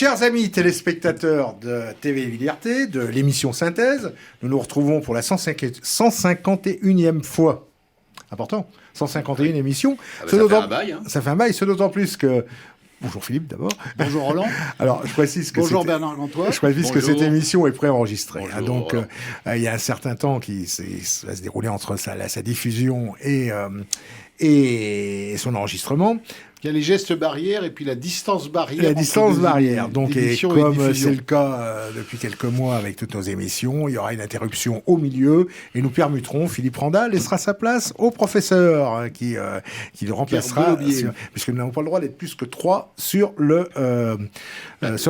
Chers amis téléspectateurs de TV Liberté, de l'émission Synthèse, nous nous retrouvons pour la 151e fois. Important, 151 émissions. Ça fait un bail. Hein. Ça fait un bail, c'est d'autant plus que... Bonjour Philippe d'abord. Bonjour Roland. Alors je précise que bonjour Bernard Gantois. Je précise que cette émission est préenregistrée. Bonjour, donc il y a un certain temps qui va se dérouler entre sa diffusion et son enregistrement. Il y a les gestes barrières et puis la distance barrière. La distance barrière. Donc, et comme c'est le cas depuis quelques mois avec toutes nos émissions, il y aura une interruption au milieu et nous permettrons, Philippe Randa laissera sa place au professeur qui le remplacera, puisque nous n'avons pas le droit d'être plus que 3 sur le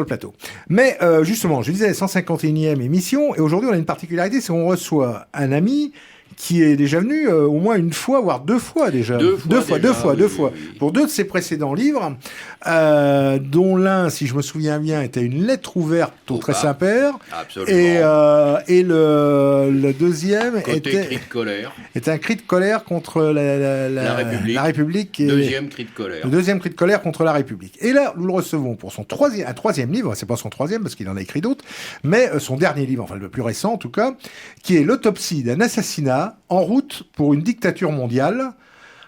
plateau. Mais justement, je disais 151e émission et aujourd'hui on a une particularité, c'est qu'on reçoit un ami qui est déjà venu au moins une fois, voire deux fois déjà. Deux fois. Pour 2 de ses précédents livres, dont l'un, si je me souviens bien, était une lettre ouverte au Très Saint-Père. Absolument. Et le deuxième était un cri de colère contre la République. Deuxième cri de colère. Le deuxième cri de colère contre la République. Et là, nous le recevons pour un troisième livre, c'est pas son troisième parce qu'il en a écrit d'autres, mais son dernier livre, enfin le plus récent en tout cas, qui est l'autopsie d'un assassinat en route pour une dictature mondiale.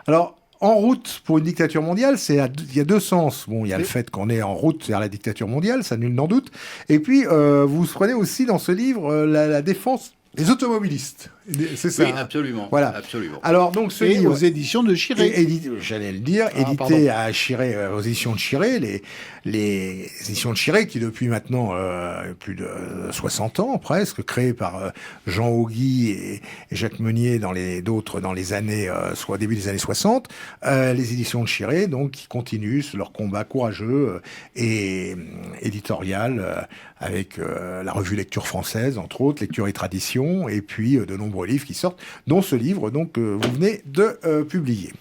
Alors, en route pour une dictature mondiale, il y a 2 sens. Bon, il y a le fait qu'on est en route vers la dictature mondiale, ça nul n'en doute. Et puis, vous prenez aussi dans ce livre la défense des automobilistes. C'est ça. Oui, absolument. Voilà. Absolument. Alors, donc, ce livre, aux éditions de Chiré. J'allais le dire, édité à Chiré, aux éditions de Chiré, les éditions de Chiré qui, depuis maintenant plus de 60 ans, presque, créées par Jean Auguy et Jacques Meunier dans les années, soit début des années 60, les éditions de Chiré, donc, qui continuent leur combat courageux et éditorial avec la revue Lecture Française, entre autres, Lecture et Tradition, et puis de nombreux livres qui sortent, dont ce livre donc vous venez de publier.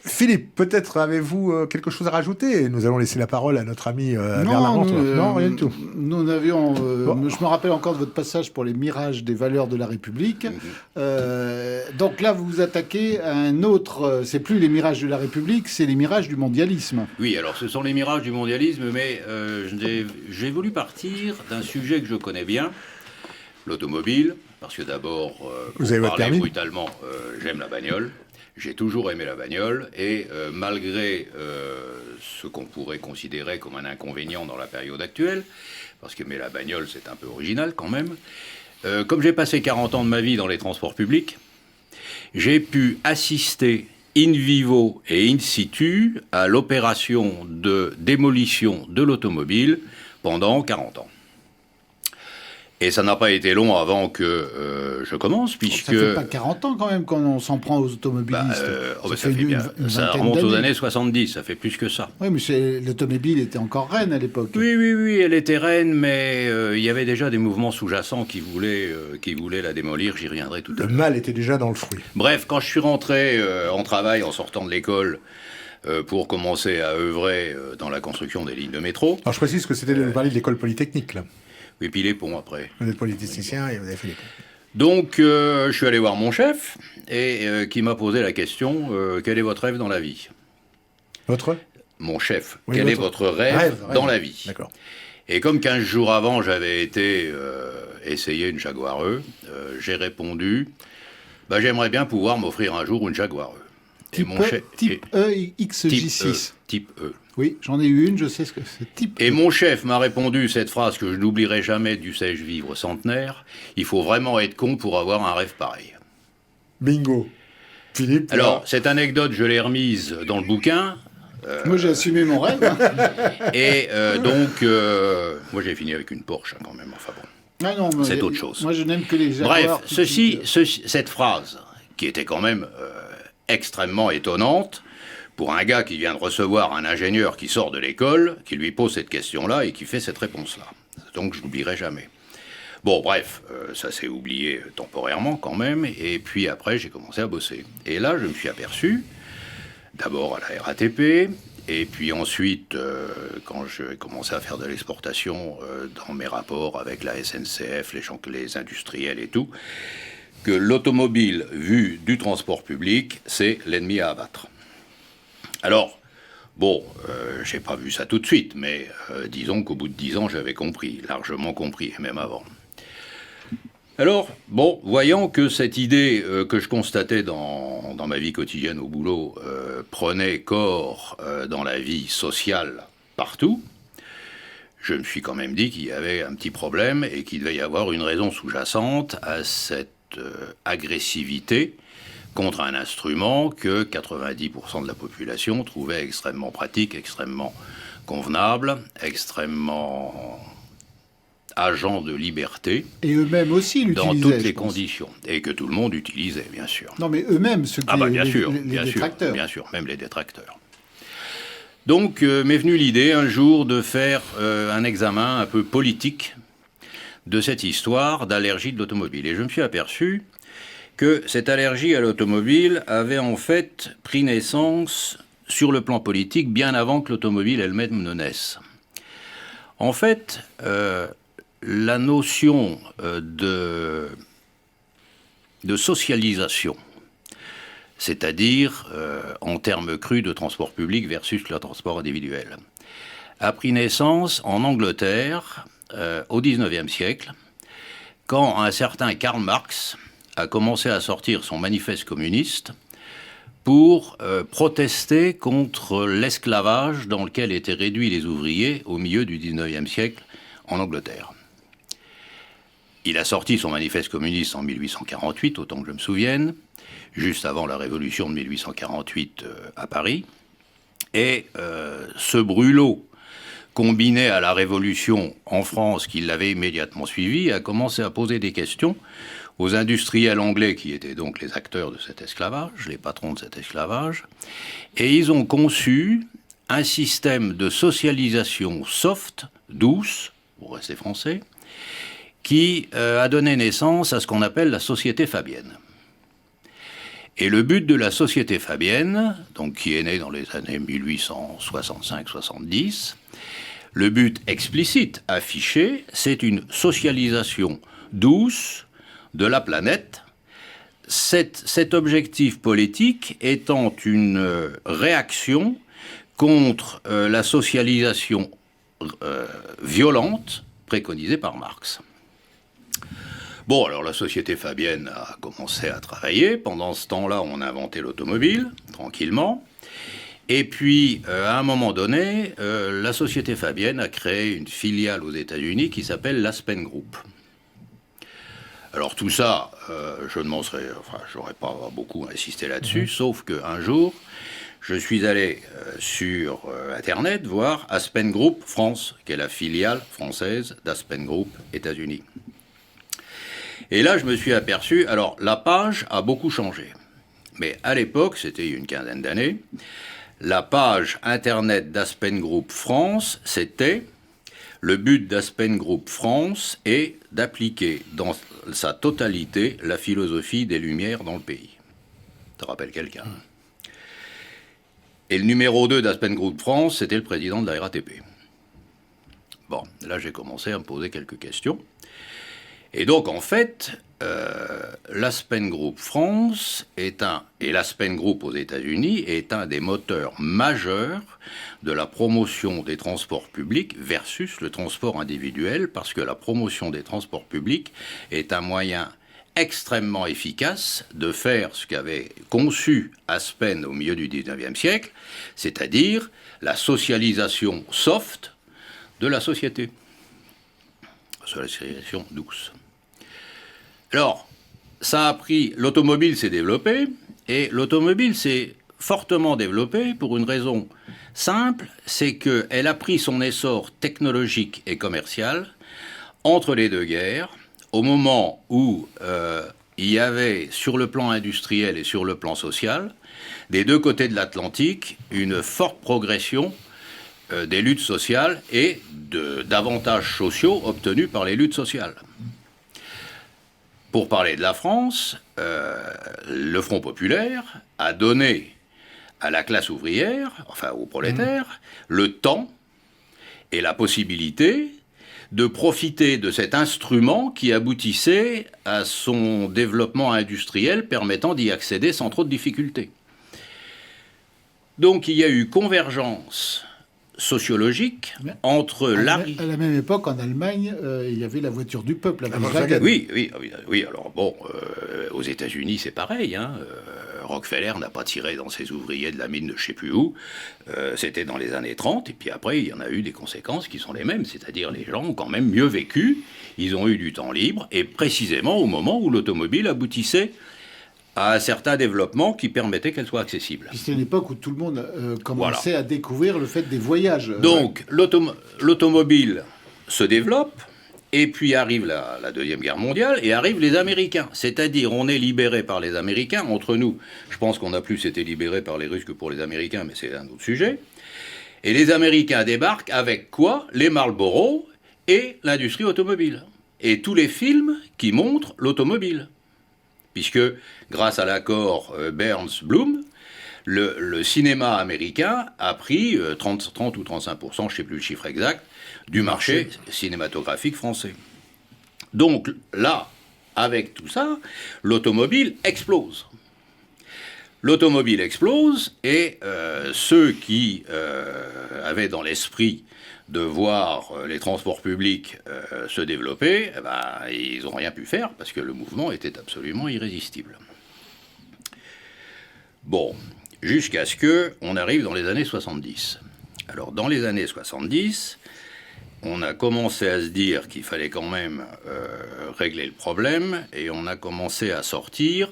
Philippe, peut-être avez-vous quelque chose à rajouter? Nous allons laisser la parole à notre ami Bernard Gantois. Non, rien du tout. Nous avions, je me rappelle encore de votre passage pour les mirages des valeurs de la République. Donc là, vous vous attaquez à un autre. C'est plus les mirages de la République, c'est les mirages du mondialisme. Oui, alors ce sont les mirages du mondialisme, mais j'ai voulu partir d'un sujet que je connais bien, l'automobile, parce que d'abord, vous avez votre permis brutalement, j'aime la bagnole. J'ai toujours aimé la bagnole et malgré ce qu'on pourrait considérer comme un inconvénient dans la période actuelle, parce qu'aimer la bagnole c'est un peu original quand même, comme j'ai passé 40 ans de ma vie dans les transports publics, j'ai pu assister in vivo et in situ à l'opération de démolition de l'automobile pendant 40 ans. Et ça n'a pas été long avant que je commence, puisque... Ça fait pas 40 ans quand même qu'on s'en prend aux automobilistes. Ça remonte aux années 70, ça fait plus que ça. Oui, mais l'automobile était encore reine à l'époque. Oui, elle était reine, mais il y avait déjà des mouvements sous-jacents qui voulaient la démolir, j'y reviendrai tout à l'heure. Le mal était déjà dans le fruit. Bref, quand je suis rentré en travail en sortant de l'école... pour commencer à œuvrer dans la construction des lignes de métro. Alors je précise que c'était vous parliez de l'école polytechnique, là. Et puis les ponts après. Vous êtes politicien et vous avez fait les ponts. Donc je suis allé voir mon chef et qui m'a posé la question quel est votre rêve dans la vie? Mon chef. Oui, quel est votre rêve dans la vie? D'accord. Et comme 15 jours avant, j'avais été essayer une Jaguar E, j'ai répondu j'aimerais bien pouvoir m'offrir un jour une Jaguar E. Type E XJ6. Type E. Oui, j'en ai eu une, je sais ce que c'est. Type Et mon chef m'a répondu cette phrase que je n'oublierai jamais du sais-je vivre centenaire. Il faut vraiment être con pour avoir un rêve pareil. Bingo. Philippe. Alors, cette anecdote, je l'ai remise dans le bouquin. Moi, j'ai assumé mon rêve. Et donc, moi, j'ai fini avec une Porsche quand même. Enfin bon. Ah non, c'est autre chose. Moi, je n'aime que les Jaguars. Bref, cette phrase, qui était quand même extrêmement étonnante, pour un gars qui vient de recevoir un ingénieur qui sort de l'école, qui lui pose cette question-là et qui fait cette réponse-là. Donc je n'oublierai jamais. Bon, bref, ça s'est oublié temporairement quand même, et puis après j'ai commencé à bosser. Et là, je me suis aperçu, d'abord à la RATP, et puis ensuite, quand j'ai commencé à faire de l'exportation dans mes rapports avec la SNCF, les industriels et tout, que l'automobile, vue du transport public, c'est l'ennemi à abattre. Alors, Bon, j'ai pas vu ça tout de suite, mais disons qu'au bout de 10 ans, j'avais compris, largement compris, et même avant. Alors, bon, voyant que cette idée que je constatais dans ma vie quotidienne au boulot prenait corps dans la vie sociale partout, je me suis quand même dit qu'il y avait un petit problème et qu'il devait y avoir une raison sous-jacente à cette agressivité contre un instrument que 90% de la population trouvait extrêmement pratique, extrêmement convenable, extrêmement agent de liberté. Et eux-mêmes aussi l'utilisaient. Dans toutes les conditions. Et que tout le monde utilisait, bien sûr. Non, mais eux-mêmes, ceux qui bien sûr, détracteurs. Bien sûr, même les détracteurs. Donc, m'est venue l'idée un jour de faire un examen un peu politique de cette histoire d'allergie de l'automobile. Et je me suis aperçu que cette allergie à l'automobile avait en fait pris naissance sur le plan politique bien avant que l'automobile elle-même ne naisse. En fait, la notion de socialisation, c'est-à-dire en termes crus de transport public versus le transport individuel, a pris naissance en Angleterre au XIXe siècle, quand un certain Karl Marx a commencé à sortir son manifeste communiste pour protester contre l'esclavage dans lequel étaient réduits les ouvriers au milieu du XIXe siècle en Angleterre. Il a sorti son manifeste communiste en 1848, autant que je me souvienne, juste avant la révolution de 1848 à Paris. Et ce brûlot, combiné à la révolution en France qui l'avait immédiatement suivi, a commencé à poser des questions aux industriels anglais qui étaient donc les acteurs de cet esclavage, les patrons de cet esclavage, et ils ont conçu un système de socialisation soft, douce, pour rester français, qui a donné naissance à ce qu'on appelle la société fabienne. Et le but de la société fabienne, donc qui est née dans les années 1865-70, le but explicite, affiché, c'est une socialisation douce de la planète, cet objectif politique étant une réaction contre la socialisation violente préconisée par Marx. Bon, alors la société fabienne a commencé à travailler. Pendant ce temps-là, on a inventé l'automobile, tranquillement. Et puis, à un moment donné, la société fabienne a créé une filiale aux États-Unis qui s'appelle l'Aspen Group. Alors tout ça, je ne m'en serais, j'aurais pas beaucoup insisté là-dessus, sauf qu'un jour, je suis allé sur Internet voir Aspen Group France, qui est la filiale française d'Aspen Group États-Unis. Et là, je me suis aperçu, alors la page a beaucoup changé. Mais à l'époque, c'était il y a une quinzaine d'années, la page Internet d'Aspen Group France, c'était le but d'Aspen Group France est d'appliquer dans sa totalité la philosophie des Lumières dans le pays. Ça rappelle quelqu'un. Et le numéro 2 d'Aspen Group France, c'était le président de la RATP. Bon, là j'ai commencé à me poser quelques questions. Et donc en fait, l'Aspen Group France et l'Aspen Group aux États-Unis est un des moteurs majeurs de la promotion des transports publics versus le transport individuel, parce que la promotion des transports publics est un moyen extrêmement efficace de faire ce qu'avait conçu Aspen au milieu du XIXe siècle, c'est-à-dire la socialisation soft de la société. Socialisation douce. Alors, ça a pris... L'automobile s'est développée, et l'automobile s'est fortement développée pour une raison simple, c'est qu'elle a pris son essor technologique et commercial entre les deux guerres, au moment où il y avait, sur le plan industriel et sur le plan social, des deux côtés de l'Atlantique, une forte progression des luttes sociales et d'avantages sociaux obtenus par les luttes sociales. Pour parler de la France, le Front populaire a donné à la classe ouvrière, enfin aux prolétaires, le temps et la possibilité de profiter de cet instrument qui aboutissait à son développement industriel permettant d'y accéder sans trop de difficultés. Donc il y a eu convergence sociologique entre À la même époque, en Allemagne, il y avait la voiture du peuple, la Volkswagen. Oui. Alors bon, aux États-Unis, c'est pareil. Rockefeller n'a pas tiré dans ses ouvriers de la mine de je sais plus où. C'était dans les années 30. Et puis après, il y en a eu des conséquences qui sont les mêmes. C'est-à-dire les gens ont quand même mieux vécu. Ils ont eu du temps libre. Et précisément au moment où l'automobile aboutissait à un certain développement qui permettait qu'elle soit accessible. Puis c'était une époque où tout le monde commençait à découvrir le fait des voyages. Donc l'automobile se développe, et puis arrive la Deuxième Guerre mondiale, et arrivent les Américains. C'est-à-dire, on est libéré par les Américains, entre nous. Je pense qu'on a plus été libéré par les Russes que pour les Américains, mais c'est un autre sujet. Et les Américains débarquent avec quoi? Les Marlboro et l'industrie automobile. Et tous les films qui montrent l'automobile. Puisque, grâce à l'accord Burns-Bloom, le cinéma américain a pris 30 ou 35%, je ne sais plus le chiffre exact, du marché cinématographique français. Donc là, avec tout ça, l'automobile explose. L'automobile explose, et ceux qui avaient dans l'esprit de voir les transports publics se développer, ils n'ont rien pu faire parce que le mouvement était absolument irrésistible. Bon, jusqu'à ce qu'on arrive dans les années 70. Alors dans les années 70, on a commencé à se dire qu'il fallait quand même régler le problème, et on a commencé à sortir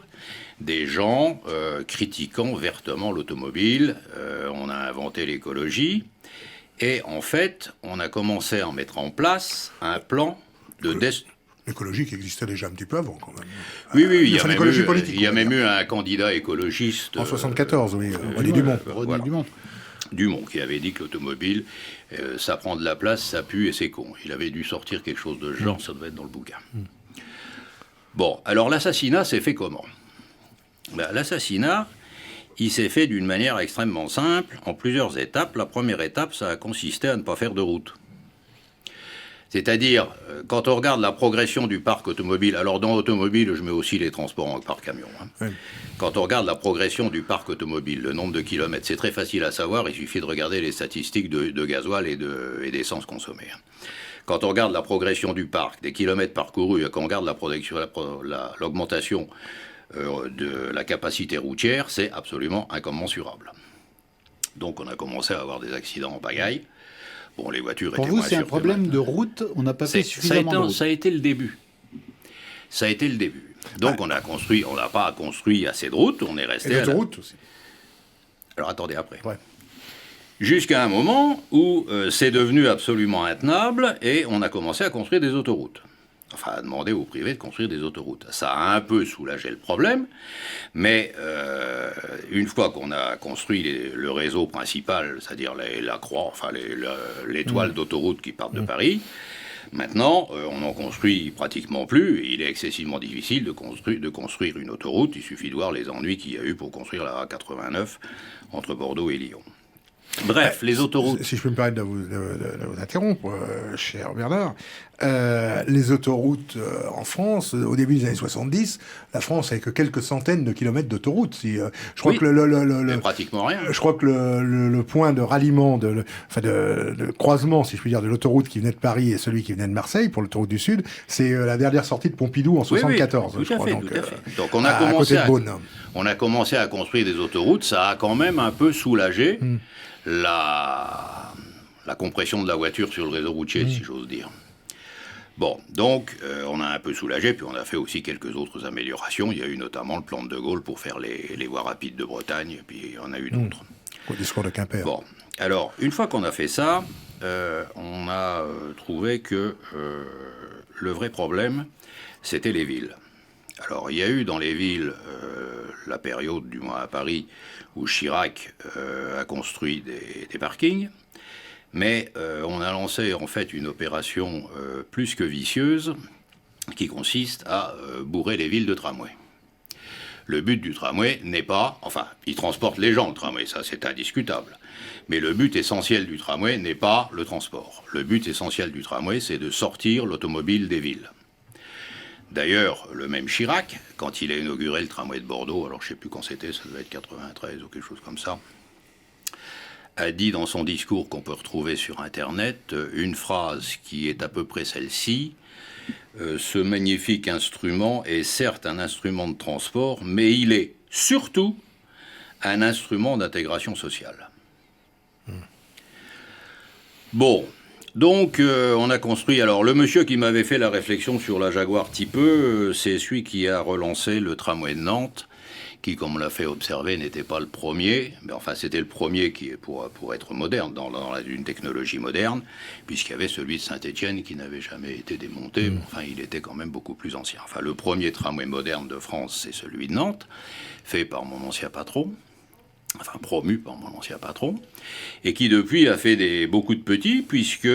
des gens critiquant vertement l'automobile. On a inventé l'écologie. Et en fait, on a commencé à en mettre en place un plan de l'écologie qui existait déjà un petit peu avant, quand même. Oui, il y a même eu un candidat écologiste. En 74, oui, René Dumont. Voilà. Dumont, qui avait dit que l'automobile, ça prend de la place, ça pue et c'est con. Il avait dû sortir quelque chose de ce genre, ça devait être dans le bouquin. Bon, alors l'assassinat s'est fait comment? L'assassinat, il s'est fait d'une manière extrêmement simple, en plusieurs étapes. La première étape, ça a consisté à ne pas faire de route. C'est-à-dire, quand on regarde la progression du parc automobile, alors dans l'automobile, je mets aussi les transports par camion. Oui. Quand on regarde la progression du parc automobile, le nombre de kilomètres, c'est très facile à savoir, il suffit de regarder les statistiques de gasoil et d'essence consommée. Quand on regarde la progression du parc, des kilomètres parcourus, et quand on regarde l'augmentation de la capacité routière, c'est absolument incommensurable. Donc on a commencé à avoir des accidents en pagaille. Bon, les voitures étaient moins sûres. Pour vous, c'est un problème de route? On n'a pas fait suffisamment de route. Ça a été le début. Donc on n'a pas construit assez de routes, on est resté... Et d'autoroutes aussi. Alors attendez, après. Ouais. Jusqu'à un moment où c'est devenu absolument intenable, et on a commencé à construire des autoroutes. Enfin, à demander aux privés de construire des autoroutes. Ça a un peu soulagé le problème, mais une fois qu'on a construit le réseau principal, c'est-à-dire la croix, enfin l'étoile d'autoroutes qui partent de Paris, maintenant, on n'en construit pratiquement plus. Il est excessivement difficile de construire une autoroute. Il suffit de voir les ennuis qu'il y a eu pour construire la A89 entre Bordeaux et Lyon. Bref, les autoroutes... Si je peux me permettre de vous interrompre, cher Bernard, les autoroutes en France, au début des années 70, la France avait que quelques centaines de kilomètres d'autoroutes. Je crois que pratiquement rien. Je crois que le point de ralliement, de croisement, si je puis dire, de l'autoroute qui venait de Paris et celui qui venait de Marseille, pour l'autoroute du Sud, c'est la dernière sortie de Pompidou en 74. Tout à fait. Donc on a commencé à construire des autoroutes, ça a quand même un peu soulagé la compression de la voiture sur le réseau routier, si j'ose dire. Bon, donc on a un peu soulagé, puis on a fait aussi quelques autres améliorations. Il y a eu notamment le plan de Gaulle pour faire les voies rapides de Bretagne, puis on a eu d'autres. Au discours de Quimper. Bon, alors, une fois qu'on a fait ça, on a trouvé que le vrai problème, c'était les villes. Alors, il y a eu dans les villes la période, du moins à Paris, où Chirac a construit des parkings, mais on a lancé en fait une opération plus que vicieuse qui consiste à bourrer les villes de tramway. Le but du tramway n'est pas... Enfin, il transporte les gens, le tramway, ça c'est indiscutable. Mais le but essentiel du tramway n'est pas le transport. Le but essentiel du tramway, c'est de sortir l'automobile des villes. D'ailleurs, le même Chirac, quand il a inauguré le tramway de Bordeaux, alors je ne sais plus quand c'était, ça devait être 93 ou quelque chose comme ça, a dit dans son discours qu'on peut retrouver sur Internet une phrase qui est à peu près celle-ci. Ce magnifique instrument est certes un instrument de transport, mais il est surtout un instrument d'intégration sociale. Bon, donc on a construit... Alors le monsieur qui m'avait fait la réflexion sur la Jaguar Type E, c'est celui qui a relancé le tramway de Nantes, qui, comme on l'a fait observer, n'était pas le premier, mais enfin c'était le premier qui, pour être moderne, dans une technologie moderne, puisqu'il y avait celui de Saint-Étienne qui n'avait jamais été démonté, mais enfin il était quand même beaucoup plus ancien. Enfin le premier tramway moderne de France, c'est celui de Nantes, fait par mon ancien patron, enfin promu par mon ancien patron, et qui depuis a fait beaucoup de petits, puisque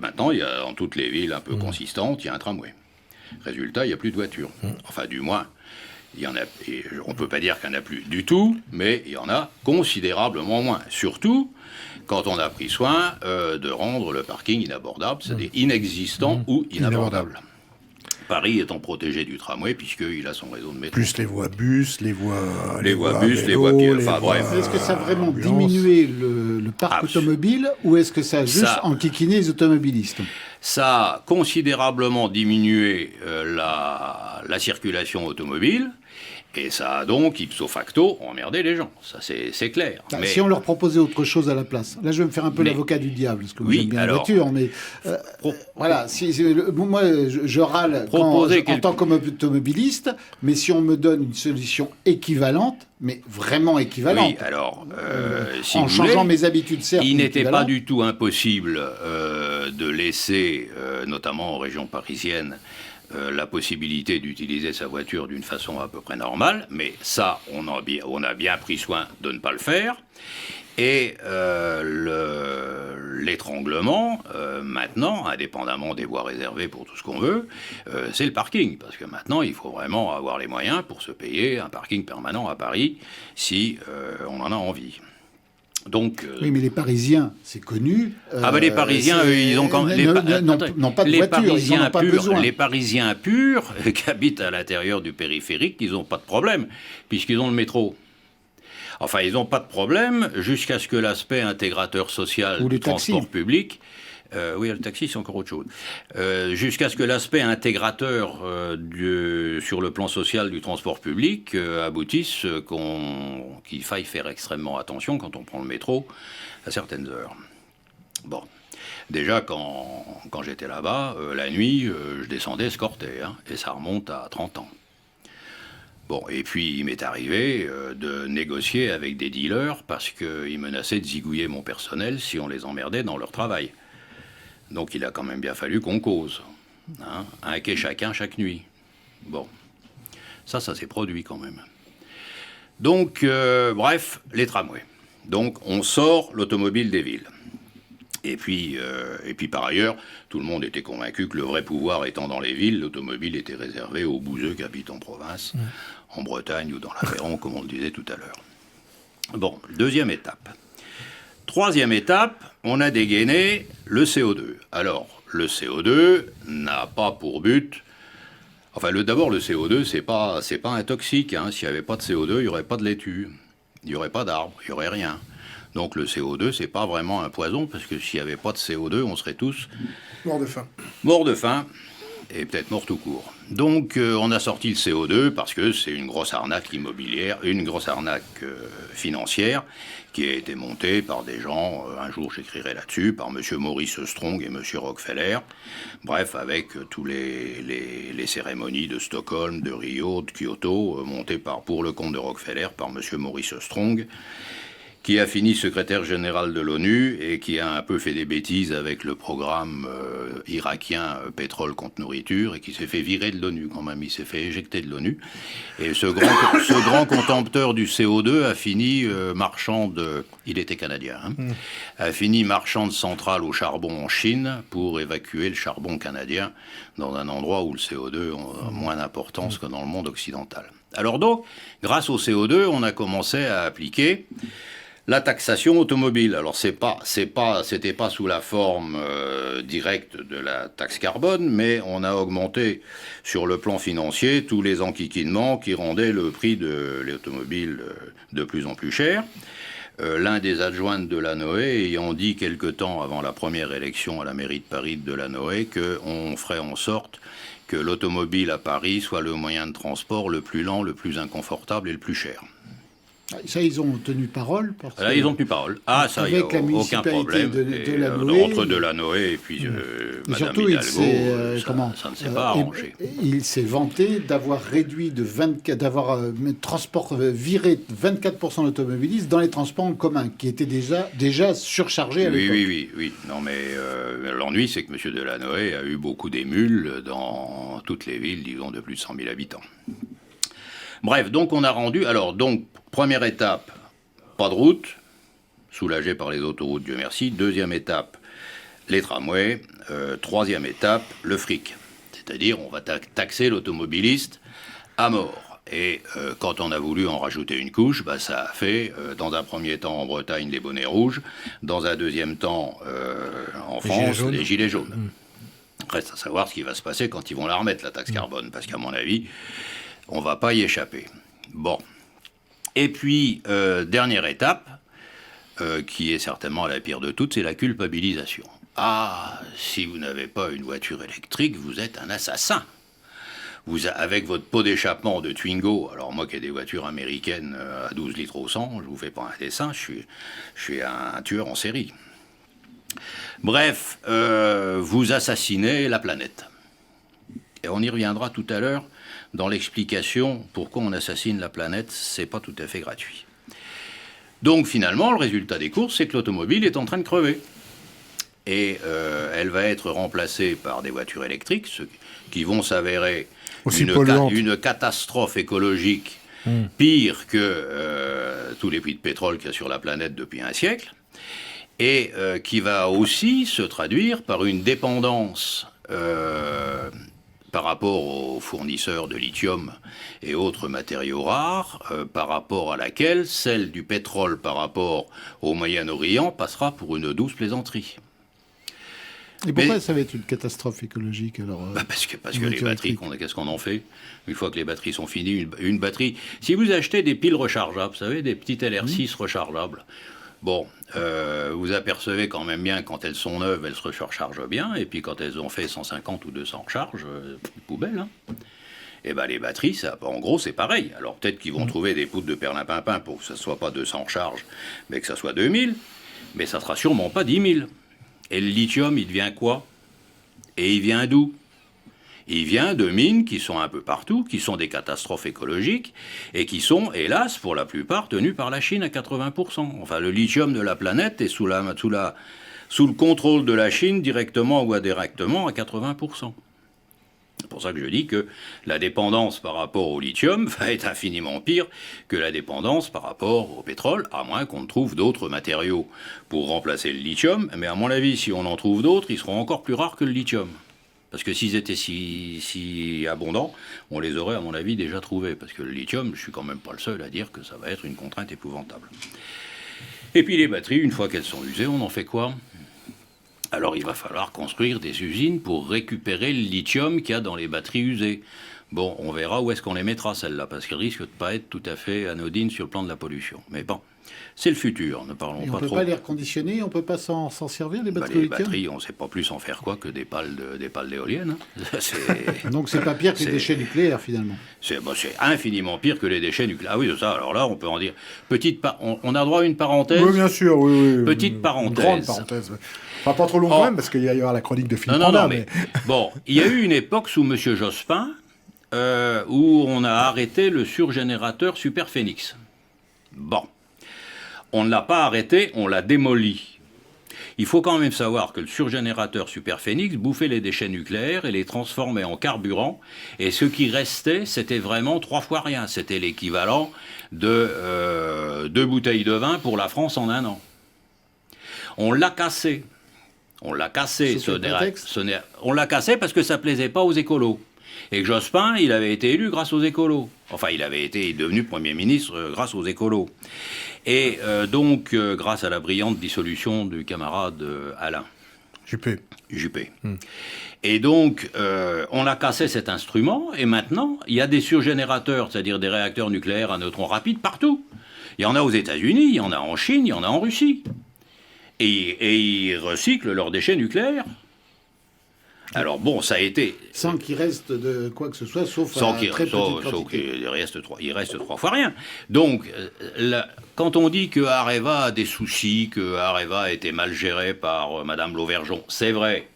maintenant il y a dans toutes les villes un peu consistantes, il y a un tramway. Résultat, il n'y a plus de voitures. Enfin du moins... Il y en a, et on ne peut pas dire qu'il n'y en a plus du tout, mais il y en a considérablement moins. Surtout quand on a pris soin de rendre le parking inabordable, c'est-à-dire inexistant ou inabordable. Paris étant protégé du tramway, puisqu'il a son réseau de métro. Plus les voies bus, les voies bus, les voies pieds, enfin bref. Est-ce que ça a vraiment diminué le parc automobile, ou est-ce que ça a juste enquiquiné les automobilistes ? Ça a considérablement diminué la circulation automobile, et ça a donc, ipso facto, emmerdé les gens. Ça, c'est clair. Mais... Si on leur proposait autre chose à la place. Là, je vais me faire un peu l'avocat du diable, parce que moi, j'aime bien la voiture, mais... voilà, moi, je râle en tant qu'automobiliste, mais si on me donne une solution équivalente, mais vraiment équivalente... Oui, alors, si en changeant mes habitudes, certes... Il n'était pas du tout impossible de laisser, notamment en région parisienne, la possibilité d'utiliser sa voiture d'une façon à peu près normale, mais ça, on a bien pris soin de ne pas le faire. Et l'étranglement, maintenant, indépendamment des voies réservées pour tout ce qu'on veut, c'est le parking. Parce que maintenant, il faut vraiment avoir les moyens pour se payer un parking permanent à Paris, si on en a envie. Donc, oui, mais les Parisiens, c'est connu. Les Parisiens, eux, ils ont quand même... n'ont pas de voiture, ils n'en ont pas besoin. Les Parisiens purs, qui habitent à l'intérieur du périphérique, ils n'ont pas de problème, puisqu'ils ont le métro. Enfin, ils n'ont pas de problème jusqu'à ce que l'aspect intégrateur social du transport public... oui, le taxi, c'est encore autre chose. Jusqu'à ce que l'aspect intégrateur sur le plan social du transport public aboutisse qu'il faille faire extrêmement attention quand on prend le métro à certaines heures. Bon, déjà, quand j'étais là-bas, la nuit, je descendais escorté, et ça remonte à 30 ans. Bon, et puis il m'est arrivé de négocier avec des dealers parce qu'ils menaçaient de zigouiller mon personnel si on les emmerdait dans leur travail. Donc il a quand même bien fallu qu'on cause. Un quai chacun, chaque nuit. Bon. Ça s'est produit quand même. Donc, bref, les tramways. Donc on sort l'automobile des villes. Et puis par ailleurs, tout le monde était convaincu que le vrai pouvoir étant dans les villes, l'automobile était réservée aux bouseux qui habitent en province, en Bretagne ou dans l'Aveyron, comme on le disait tout à l'heure. Bon, deuxième étape. Troisième étape, on a dégainé le CO2. Alors, le CO2 n'a pas pour but... Enfin, d'abord, le CO2, c'est pas un toxique. S'il n'y avait pas de CO2, il n'y aurait pas de laitue, il n'y aurait pas d'arbres, il n'y aurait rien. Donc le CO2, c'est pas vraiment un poison, parce que s'il n'y avait pas de CO2, on serait tous... morts de faim. Morts de faim, et peut-être morts tout court. Donc on a sorti le CO2 parce que c'est une grosse arnaque immobilière, une grosse arnaque financière qui a été montée par des gens, un jour j'écrirai là-dessus, par M. Maurice Strong et M. Rockefeller. Bref, avec tous les cérémonies de Stockholm, de Rio, de Kyoto, montées pour le compte de Rockefeller par M. Maurice Strong, qui a fini secrétaire général de l'ONU et qui a un peu fait des bêtises avec le programme irakien pétrole contre nourriture et qui s'est fait virer de l'ONU quand même, il s'est fait éjecter de l'ONU. Et ce grand contempteur du CO2 a fini marchand de... Il était canadien, a fini marchand de centrale au charbon en Chine pour évacuer le charbon canadien dans un endroit où le CO2 a moins d'importance que dans le monde occidental. Alors donc, grâce au CO2, on a commencé à appliquer la taxation automobile. Alors c'était pas sous la forme directe de la taxe carbone, mais on a augmenté sur le plan financier tous les enquiquinements qui rendaient le prix de l'automobile de plus en plus cher. l'un des adjoints de Delanoë ayant dit quelque temps avant la première élection à la mairie de Paris de Delanoë qu'on ferait en sorte que l'automobile à Paris soit le moyen de transport le plus lent, le plus inconfortable et le plus cher. Ça, ils ont tenu parole. Là, ils ont tenu parole. Ah, ça, il n'y a aucun problème. Entre Delanoë et puis Madame Hidalgo, ça ne s'est pas arrangé. Il s'est vanté d'avoir réduit viré 24% d'automobilistes dans les transports en commun, qui étaient déjà surchargés à l'époque. Oui. Non, mais l'ennui, c'est que M. Delanoë a eu beaucoup d'émules dans toutes les villes, disons, de plus de 100 000 habitants. Bref, donc on a rendu... Alors, donc, première étape, pas de route, soulagé par les autoroutes, Dieu merci. Deuxième étape, les tramways. Troisième étape, le fric. C'est-à-dire, on va taxer l'automobiliste à mort. Et quand on a voulu en rajouter une couche, ça a fait, dans un premier temps en Bretagne, les bonnets rouges, dans un deuxième temps en France, les gilets jaunes. Reste à savoir ce qui va se passer quand ils vont la remettre, la taxe carbone, parce qu'à mon avis... on ne va pas y échapper. Bon. Et puis, dernière étape, qui est certainement la pire de toutes, c'est la culpabilisation. Ah, si vous n'avez pas une voiture électrique, vous êtes un assassin. Avec votre pot d'échappement de Twingo, alors moi qui ai des voitures américaines à 12 litres au 100, je vous fais pas un dessin, je suis un tueur en série. Bref, vous assassinez la planète. Et on y reviendra tout à l'heure dans l'explication pourquoi on assassine la planète, c'est pas tout à fait gratuit. Donc finalement, le résultat des courses, c'est que l'automobile est en train de crever. Et elle va être remplacée par des voitures électriques, ce qui vont s'avérer une catastrophe écologique pire que tous les puits de pétrole qu'il y a sur la planète depuis un siècle, et qui va aussi se traduire par une dépendance par rapport aux fournisseurs de lithium et autres matériaux rares, par rapport à laquelle celle du pétrole par rapport au Moyen-Orient passera pour une douce plaisanterie. Et pourquoi ça va être une catastrophe écologique alors Parce que les batteries, qu'est-ce qu'on en fait? Une fois que les batteries sont finies, une batterie... Si vous achetez des piles rechargeables, vous savez, des petites LR6 rechargeables, bon, vous apercevez quand même bien quand elles sont neuves, elles se rechargent bien, et puis quand elles ont fait 150 ou 200 recharges, poubelle, hein. Et bien les batteries, en gros, c'est pareil. Alors peut-être qu'ils vont trouver des poutres de perlimpinpin pour que ça ne soit pas 200 recharges, mais que ça soit 2000, mais ça ne sera sûrement pas 10 000. Et le lithium, il vient quoi? Et il vient d'où? Il vient de mines qui sont un peu partout, qui sont des catastrophes écologiques, et qui sont, hélas, pour la plupart, tenues par la Chine à 80%. Enfin, le lithium de la planète est sous le contrôle de la Chine, directement ou indirectement, à 80%. C'est pour ça que je dis que la dépendance par rapport au lithium va être infiniment pire que la dépendance par rapport au pétrole, à moins qu'on ne trouve d'autres matériaux pour remplacer le lithium. Mais à mon avis, si on en trouve d'autres, ils seront encore plus rares que le lithium. Parce que s'ils étaient si abondants, on les aurait, à mon avis, déjà trouvés. Parce que le lithium, je suis quand même pas le seul à dire que ça va être une contrainte épouvantable. Et puis les batteries, une fois qu'elles sont usées, on en fait quoi? Alors il va falloir construire des usines pour récupérer le lithium qu'il y a dans les batteries usées. Bon, on verra où est-ce qu'on les mettra, celles-là, parce qu'elles risquent de ne pas être tout à fait anodines sur le plan de la pollution. Mais bon, c'est le futur, ne parlons pas trop. On ne peut pas les reconditionner, on ne peut pas s'en servir, les batteries les batteries, on ne sait pas plus en faire quoi que des pales d'éoliennes. Hein. Donc c'est pas pire que les déchets nucléaires, finalement. C'est infiniment pire que les déchets nucléaires. Ah oui, ça, alors là, on peut en dire... On a droit à une parenthèse? Oui, bien sûr, oui. Petite parenthèse. Une grande parenthèse. Enfin, pas trop long quand même, parce qu'il y aura la chronique de Philippe Randa. Mais... Bon, il y a eu une époque sous M. Jospin où on a arrêté le surgénérateur Superphénix. Bon. On ne l'a pas arrêté, on l'a démoli. Il faut quand même savoir que le surgénérateur Superphénix bouffait les déchets nucléaires et les transformait en carburant. Et ce qui restait, c'était vraiment 3 fois rien. C'était l'équivalent de 2 bouteilles de vin pour la France en 1 an. On l'a cassé. On l'a cassé, on l'a cassé parce que ça ne plaisait pas aux écolos. Et que Jospin, il avait été élu grâce aux écolos. Enfin, il est devenu Premier ministre grâce aux écolos. Et donc, grâce à la brillante dissolution du camarade Alain Juppé. Et donc, on a cassé cet instrument, et maintenant, il y a des surgénérateurs, c'est-à-dire des réacteurs nucléaires à neutrons rapides partout. Il y en a aux États-Unis, il y en a en Chine, il y en a en Russie. Et ils recyclent leurs déchets nucléaires. Alors bon, ça a été... Sans qu'il reste de quoi que ce soit, sauf très petite quantité. Il reste 3 fois rien. Donc, quand on dit que Areva a des soucis, que Areva a été mal géré par Madame Lauvergeon, c'est vrai.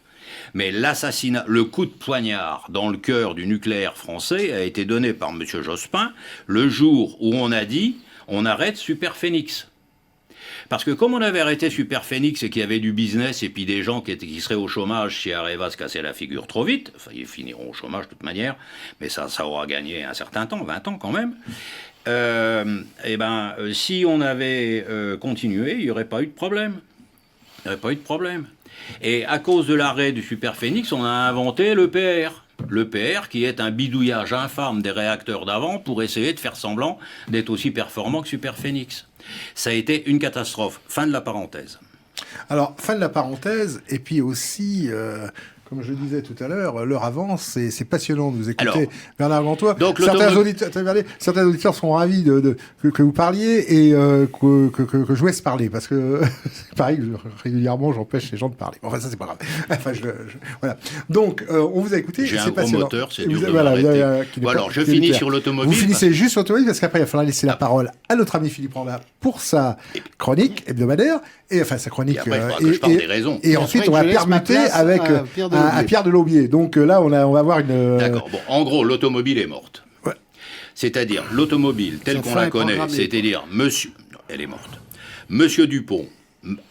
Mais l'assassinat, le coup de poignard dans le cœur du nucléaire français a été donné par M. Jospin le jour où on a dit on arrête Superphénix. Parce que comme on avait arrêté Superphénix et qu'il y avait du business et puis des gens qui seraient au chômage si Areva se cassait la figure trop vite, enfin ils finiront au chômage de toute manière, mais ça aura gagné un certain temps, 20 ans quand même, si on avait continué, il n'y aurait pas eu de problème. Il n'y aurait pas eu de problème. Et à cause de l'arrêt du Superphénix, on a inventé l'EPR. L'EPR qui est un bidouillage infâme des réacteurs d'avant pour essayer de faire semblant d'être aussi performant que Superphénix. Ça a été une catastrophe. Fin de la parenthèse. Alors, fin de la parenthèse, et puis aussi... comme je le disais tout à l'heure, l'heure avance, c'est passionnant de vous écouter. Alors, Bernard Gantois, certains auditeurs seront ravis que vous parliez et que je vous laisse parler, parce que c'est pareil, régulièrement, j'empêche les gens de parler. Enfin, ça, c'est pas grave. Enfin, voilà. Donc, on vous a écouté, j'ai c'est passionnant. J'ai un gros moteur, c'est dur de m'arrêter. Alors, je finis sur l'automobile. Vous finissez juste sur l'automobile, parce qu'après, il va falloir laisser la parole à notre ami Philippe Randa pour sa chronique hebdomadaire, et enfin, sa chronique... Et après, je parle des raisons. Et ensuite, on va permuter avec... à Pierre Delaubier. Donc là, on va avoir une... D'accord. Bon, en gros, l'automobile est morte. Ouais. C'est-à-dire, l'automobile, telle qu'on la connaît, c'est-à-dire, monsieur... Non, elle est morte. Monsieur Dupont,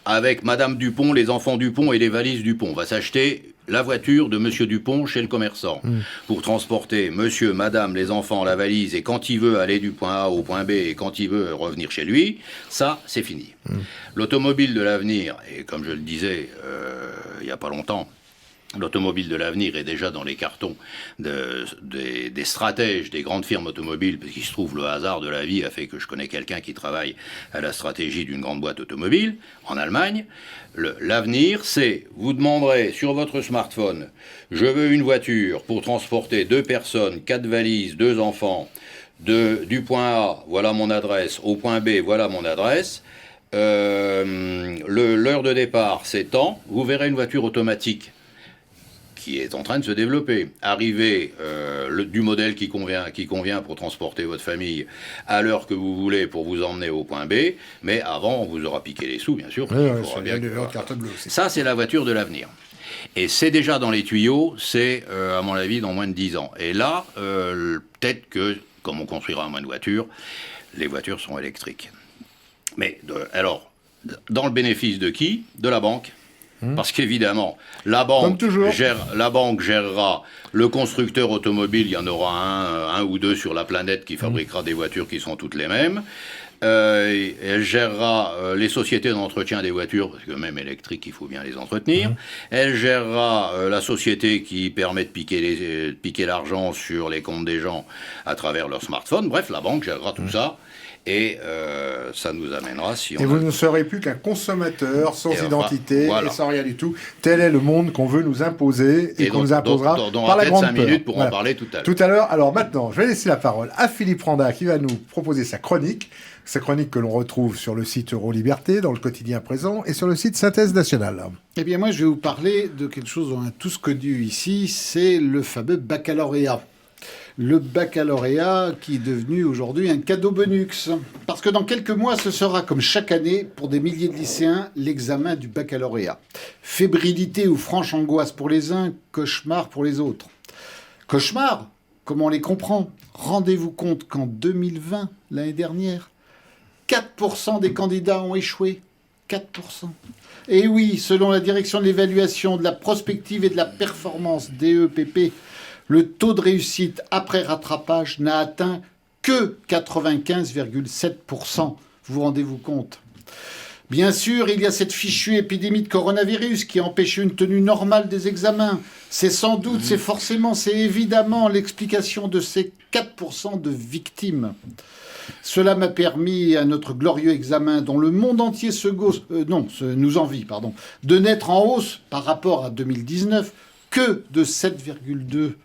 avec Madame Dupont, les enfants Dupont et les valises Dupont, va s'acheter la voiture de Monsieur Dupont chez le commerçant pour transporter Monsieur, Madame, les enfants, la valise, et quand il veut aller du point A au point B et quand il veut revenir chez lui, ça, c'est fini. L'automobile de l'avenir, et comme je le disais il n'y a pas longtemps, l'automobile de l'avenir est déjà dans les cartons des stratèges des grandes firmes automobiles, parce qu'il se trouve le hasard de la vie a fait que je connais quelqu'un qui travaille à la stratégie d'une grande boîte automobile en Allemagne. L'avenir, c'est, vous demanderez sur votre smartphone, je veux une voiture pour transporter 2 personnes, 4 valises, 2 enfants, du point A, voilà mon adresse, au point B, voilà mon adresse. L'heure de départ, c'est temps, vous verrez une voiture automatique qui est en train de se développer. Arriver du modèle qui convient pour transporter votre famille à l'heure que vous voulez pour vous emmener au point B, mais avant, on vous aura piqué les sous, bien sûr. Ça, c'est la voiture de l'avenir. Et c'est déjà dans les tuyaux, c'est, à mon avis, dans moins de 10 ans. Et là, peut-être que, comme on construira moins de voitures, les voitures seront électriques. Mais, alors, dans le bénéfice de qui ? De la banque. Parce qu'évidemment, la banque gérera le constructeur automobile, il y en aura un ou deux sur la planète qui fabriquera des voitures qui sont toutes les mêmes. Elle gérera les sociétés d'entretien des voitures, parce que même électriques, il faut bien les entretenir. Elle gérera la société qui permet de piquer l'argent sur les comptes des gens à travers leur smartphone. Bref, la banque gérera tout ça. Et ça nous amènera, et vous ne serez plus qu'un consommateur sans identité et sans rien du tout. Tel est le monde qu'on veut nous imposer et qu'on nous imposera par la grande peur. 5 minutes pour en parler tout à l'heure. Tout à l'heure. Alors maintenant, je vais laisser la parole à Philippe Randa qui va nous proposer sa chronique que l'on retrouve sur le site Euroliberté, dans le quotidien présent et sur le site Synthèse Nationale. Eh bien moi, je vais vous parler de quelque chose dont on a tous connu ici, c'est le fameux baccalauréat. Le baccalauréat qui est devenu aujourd'hui un cadeau bonus. Parce que dans quelques mois, ce sera comme chaque année, pour des milliers de lycéens, l'examen du baccalauréat. Fébrilité ou franche angoisse pour les uns, cauchemar pour les autres. Cauchemar, comment on les comprend ? Rendez-vous compte qu'en 2020, l'année dernière, 4% des candidats ont échoué. 4%. Et oui, selon la direction de l'évaluation, de la prospective et de la performance, DEPP, le taux de réussite après rattrapage n'a atteint que 95,7%. Vous rendez-vous compte ? Bien sûr, il y a cette fichue épidémie de coronavirus qui a empêché une tenue normale des examens. C'est sans doute, c'est forcément, c'est évidemment l'explication de ces 4% de victimes. Cela m'a permis à notre glorieux examen, dont le monde entier nous envie, de n'être en hausse par rapport à 2019 que de 7,2%.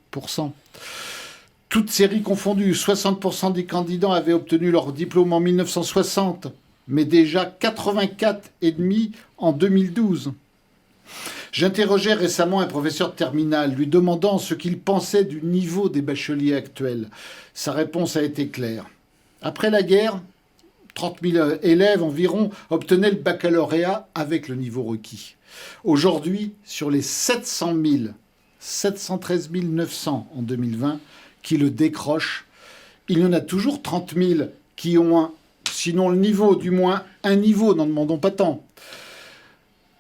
Toutes séries confondues, 60% des candidats avaient obtenu leur diplôme en 1960, mais déjà 84,5% en 2012. J'interrogeais récemment un professeur de terminale, lui demandant ce qu'il pensait du niveau des bacheliers actuels. Sa réponse a été claire. Après la guerre, 30 000 élèves environ obtenaient le baccalauréat avec le niveau requis. Aujourd'hui, sur les 700 000, 713 900 en 2020, qui le décrochent, il y en a toujours 30 000 qui ont sinon le niveau, du moins un niveau, n'en demandons pas tant.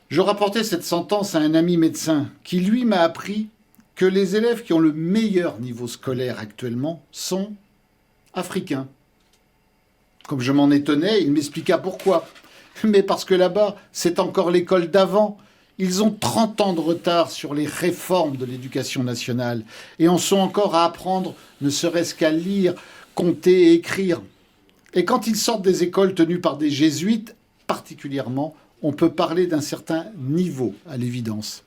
Je rapportais cette sentence à un ami médecin qui, lui, m'a appris que les élèves qui ont le meilleur niveau scolaire actuellement sont africains. Comme je m'en étonnais, il m'expliqua pourquoi. Mais parce que là-bas, c'est encore l'école d'avant. Ils ont 30 ans de retard sur les réformes de l'éducation nationale et en sont encore à apprendre, ne serait-ce qu'à lire, compter et écrire. Et quand ils sortent des écoles tenues par des jésuites, particulièrement, on peut parler d'un certain niveau, à l'évidence.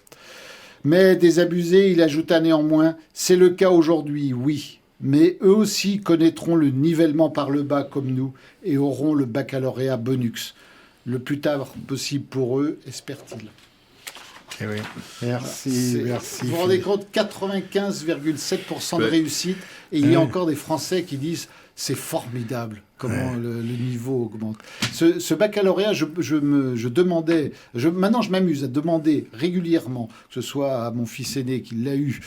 Mais désabusé, il ajouta néanmoins, c'est le cas aujourd'hui, oui. Mais eux aussi connaîtront le nivellement par le bas comme nous et auront le baccalauréat bonux. Le plus tard possible pour eux, espère-t-il. Eh oui. Merci. Vous vous rendez compte, 95,7% de réussite. Et il y a encore des Français qui disent c'est formidable comment le niveau augmente. Ce baccalauréat, maintenant je m'amuse à demander régulièrement, que ce soit à mon fils aîné qui l'a eu,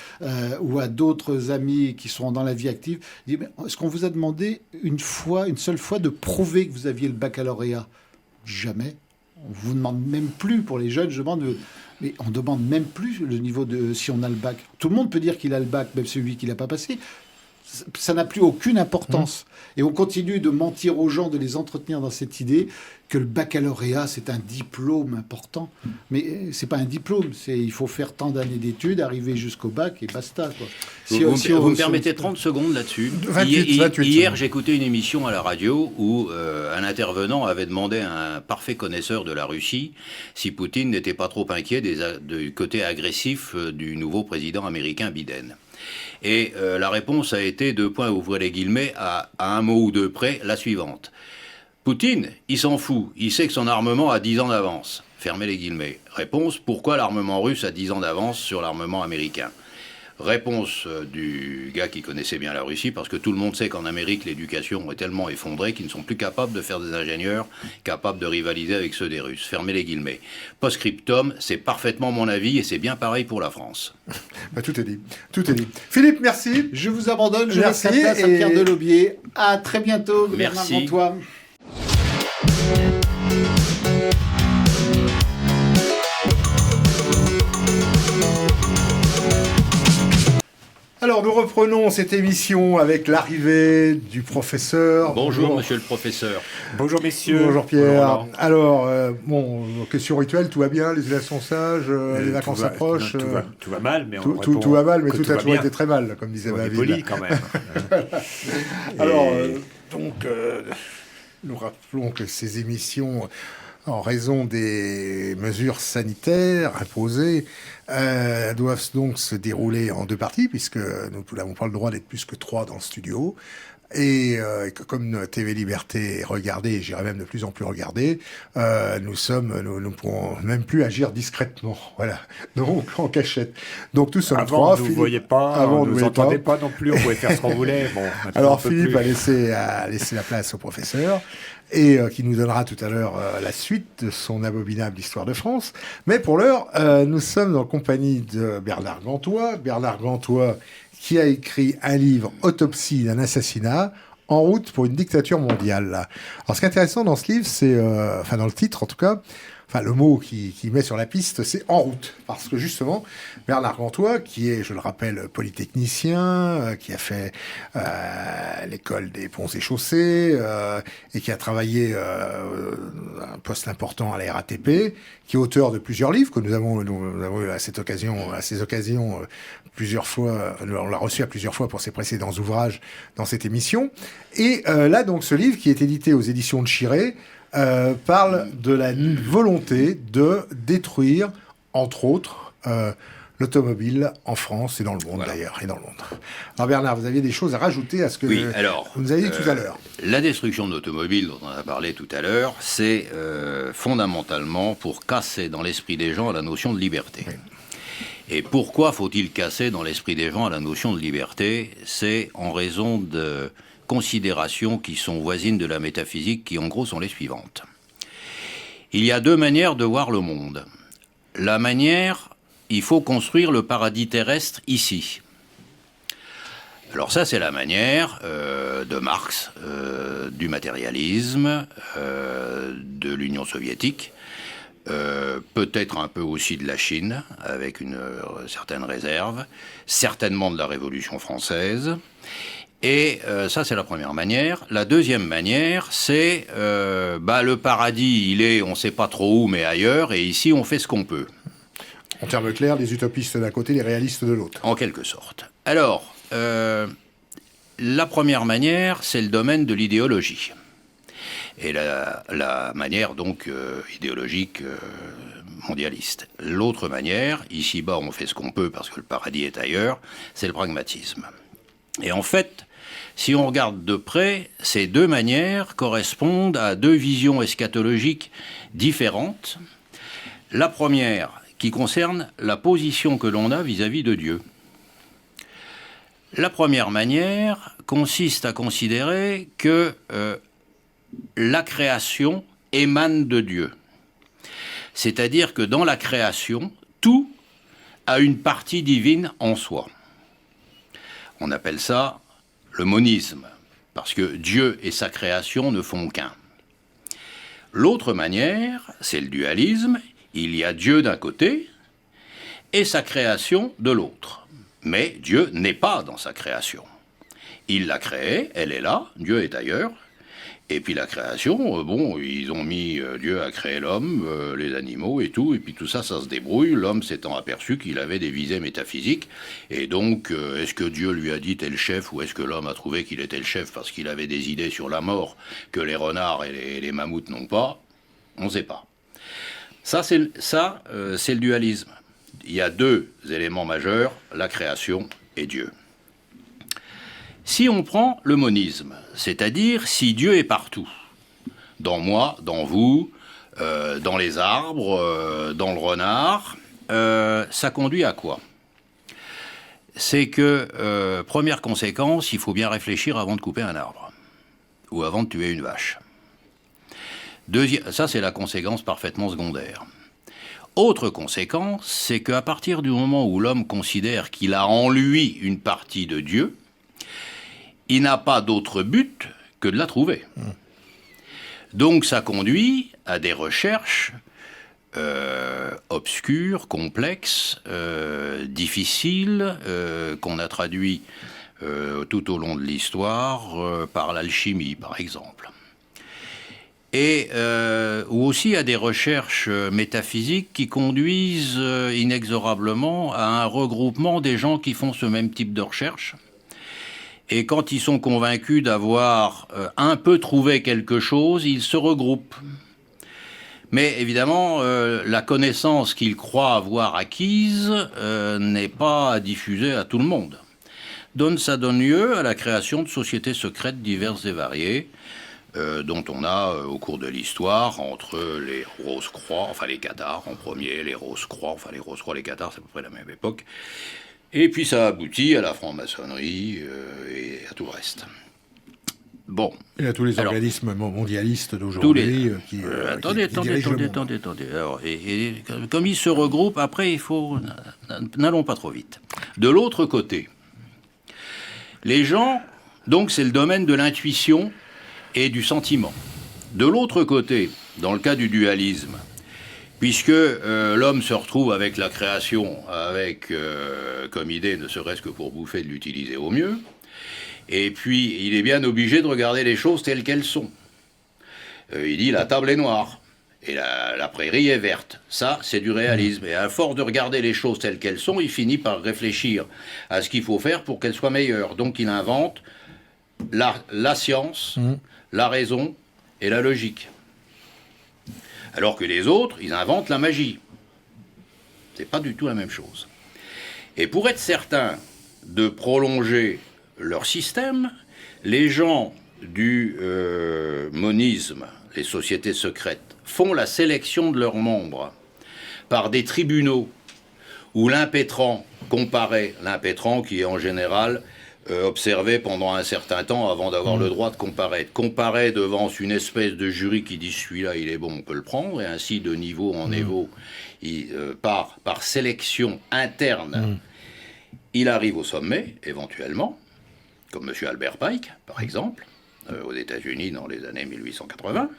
ou à d'autres amis qui sont dans la vie active, est-ce qu'on vous a demandé une seule fois de prouver que vous aviez le baccalauréat ? Jamais. On vous demande même plus, pour les jeunes, mais on demande même plus le niveau de si on a le bac. Tout le monde peut dire qu'il a le bac, même celui qui l'a pas passé. Ça n'a plus aucune importance. Et on continue de mentir aux gens, de les entretenir dans cette idée que le baccalauréat, c'est un diplôme important. Mais c'est pas un diplôme. Il faut faire tant d'années d'études, arriver jusqu'au bac et basta, quoi. Vous me permettez 30 secondes là-dessus. 28 hier, j'écoutais une émission à la radio où un intervenant avait demandé à un parfait connaisseur de la Russie si Poutine n'était pas trop inquiet du côté agressif du nouveau président américain Biden. Et la réponse a été, ouvrez les guillemets, à un mot ou deux près, la suivante. Poutine, il s'en fout, il sait que son armement a 10 ans d'avance. Fermez les guillemets. Réponse, pourquoi l'armement russe a 10 ans d'avance sur l'armement américain ? Réponse du gars qui connaissait bien la Russie, parce que tout le monde sait qu'en Amérique, l'éducation est tellement effondrée qu'ils ne sont plus capables de faire des ingénieurs capables de rivaliser avec ceux des Russes. Fermez les guillemets. Post-scriptum, c'est parfaitement mon avis et c'est bien pareil pour la France. Tout est dit. Philippe, merci. Je vous abandonne, je laisse la place à Pierre Delaubier. À très bientôt. Merci. Toi. Alors, nous reprenons cette émission avec l'arrivée du professeur. Bonjour, monsieur le professeur. Bonjour, messieurs. Bonjour, Pierre. Alors, question rituelle, tout va bien, les élèves sont sages, les vacances approchent. Tout va mal, mais tout va mal, mais tout a toujours été très mal, comme disait David. On est poli, quand même. Alors, nous rappelons que ces émissions, en raison des mesures sanitaires imposées, doivent donc se dérouler en deux parties, puisque nous n'avons pas le droit d'être plus que 3 dans le studio. Et comme TV Liberté est regardée, et j'irais même de plus en plus regardée, nous ne pourrons même plus agir discrètement. Voilà. Donc, en cachette. Donc, tous sommes Avant, 3. Vous ne voyez pas, avant, vous n'entendez pas non plus, on pouvait faire ce qu'on voulait. Bon, alors, Philippe a laissé la place au professeur, et qui nous donnera tout à l'heure la suite de son abominable histoire de France. Mais pour l'heure, nous sommes en compagnie de Bernard Gantois. Bernard Gantois, qui a écrit un livre, Autopsie d'un assassinat, en route pour une dictature mondiale. Alors, ce qui est intéressant dans ce livre, c'est, dans le titre en tout cas, le mot qui met sur la piste, c'est en route. Parce que justement, Bernard Gantois, qui est, je le rappelle, polytechnicien, qui a fait l'école des ponts et chaussées, et qui a travaillé un poste important à la RATP, qui est auteur de plusieurs livres que nous avons eu à ces occasions plusieurs fois, on l'a reçu à plusieurs fois pour ses précédents ouvrages dans cette émission. Et là, donc, ce livre qui est édité aux éditions de Chiré, parle de la volonté de détruire, entre autres, l'automobile en France et dans le monde d'ailleurs, et dans le monde. Alors Bernard, vous aviez des choses à rajouter à ce que vous nous avez dit tout à l'heure. La destruction de l'automobile dont on a parlé tout à l'heure, c'est fondamentalement pour casser dans l'esprit des gens la notion de liberté. Oui. Et pourquoi faut-il casser dans l'esprit des gens la notion de liberté? C'est en raison de considérations qui sont voisines de la métaphysique, qui en gros sont les suivantes. Il y a deux manières de voir le monde. La manière, il faut construire le paradis terrestre ici. Alors ça, c'est la manière de Marx, du matérialisme, de l'Union soviétique, peut-être un peu aussi de la Chine, avec une certaine réserve, certainement de la Révolution française. Et ça, c'est la première manière. La deuxième manière, c'est le paradis, il est, on ne sait pas trop où, mais ailleurs, et ici, on fait ce qu'on peut. En termes clairs, les utopistes d'un côté, les réalistes de l'autre. En quelque sorte. Alors, la première manière, c'est le domaine de l'idéologie. Et la manière, donc, idéologique mondialiste. L'autre manière, ici-bas, on fait ce qu'on peut parce que le paradis est ailleurs, c'est le pragmatisme. Et en fait, si on regarde de près, ces deux manières correspondent à deux visions eschatologiques différentes. La première, qui concerne la position que l'on a vis-à-vis de Dieu. La première manière consiste à considérer que la création émane de Dieu. C'est-à-dire que dans la création, tout a une partie divine en soi. On appelle ça le monisme, parce que Dieu et sa création ne font qu'un. L'autre manière, c'est le dualisme. Il y a Dieu d'un côté et sa création de l'autre. Mais Dieu n'est pas dans sa création. Il l'a créée, elle est là, Dieu est ailleurs. Et puis la création, ils ont mis Dieu à créer l'homme, les animaux et tout, et puis tout ça, ça se débrouille, l'homme s'étant aperçu qu'il avait des visées métaphysiques, et donc, est-ce que Dieu lui a dit t'es le chef, ou est-ce que l'homme a trouvé qu'il était le chef parce qu'il avait des idées sur la mort que les renards et les mammouths n'ont pas? On ne sait pas. Ça, c'est le dualisme. Il y a deux éléments majeurs, la création et Dieu. Si on prend le monisme, c'est-à-dire si Dieu est partout, dans moi, dans vous, dans les arbres, dans le renard, ça conduit à quoi? C'est que, première conséquence, il faut bien réfléchir avant de couper un arbre, ou avant de tuer une vache. Ça, c'est la conséquence parfaitement secondaire. Autre conséquence, c'est qu'à partir du moment où l'homme considère qu'il a en lui une partie de Dieu, il n'a pas d'autre but que de la trouver. Donc ça conduit à des recherches obscures, complexes, difficiles, qu'on a traduit tout au long de l'histoire par l'alchimie, par exemple. Et ou aussi à des recherches métaphysiques qui conduisent inexorablement à un regroupement des gens qui font ce même type de recherche. Et quand ils sont convaincus d'avoir un peu trouvé quelque chose, ils se regroupent. Mais évidemment, la connaissance qu'ils croient avoir acquise n'est pas diffusée à tout le monde. Ça donne lieu à la création de sociétés secrètes diverses et variées, dont on a au cours de l'histoire, entre les Rose-Croix, enfin les Cathares en premier, les Rose-Croix, enfin les Rose-Croix, les Cathares, c'est à peu près la même époque. Et puis ça aboutit à la franc-maçonnerie et à tout le reste. Bon. Et à tous les organismes mondialistes d'aujourd'hui qui attendez. Alors, et comme ils se regroupent, après, n'allons pas trop vite. De l'autre côté, les gens, donc c'est le domaine de l'intuition et du sentiment. De l'autre côté, dans le cas du dualisme, puisque l'homme se retrouve avec la création, avec comme idée, ne serait-ce que pour bouffer, de l'utiliser au mieux, et puis il est bien obligé de regarder les choses telles qu'elles sont. Il dit la table est noire, et la prairie est verte. Ça, c'est du réalisme. Et à force de regarder les choses telles qu'elles sont, il finit par réfléchir à ce qu'il faut faire pour qu'elles soient meilleures. Donc il invente la science, la raison et la logique. Alors que les autres, ils inventent la magie. C'est pas du tout la même chose. Et pour être certain de prolonger leur système, les gens du monisme, les sociétés secrètes, font la sélection de leurs membres par des tribunaux où l'impétrant comparait, l'impétrant qui est en général observé pendant un certain temps avant d'avoir le droit de comparaître, comparait devant une espèce de jury qui dit celui-là il est bon, on peut le prendre, et ainsi de niveau en niveau, par sélection interne, il arrive au sommet, éventuellement, comme M. Albert Pike, par exemple, aux États-Unis dans les années 1880.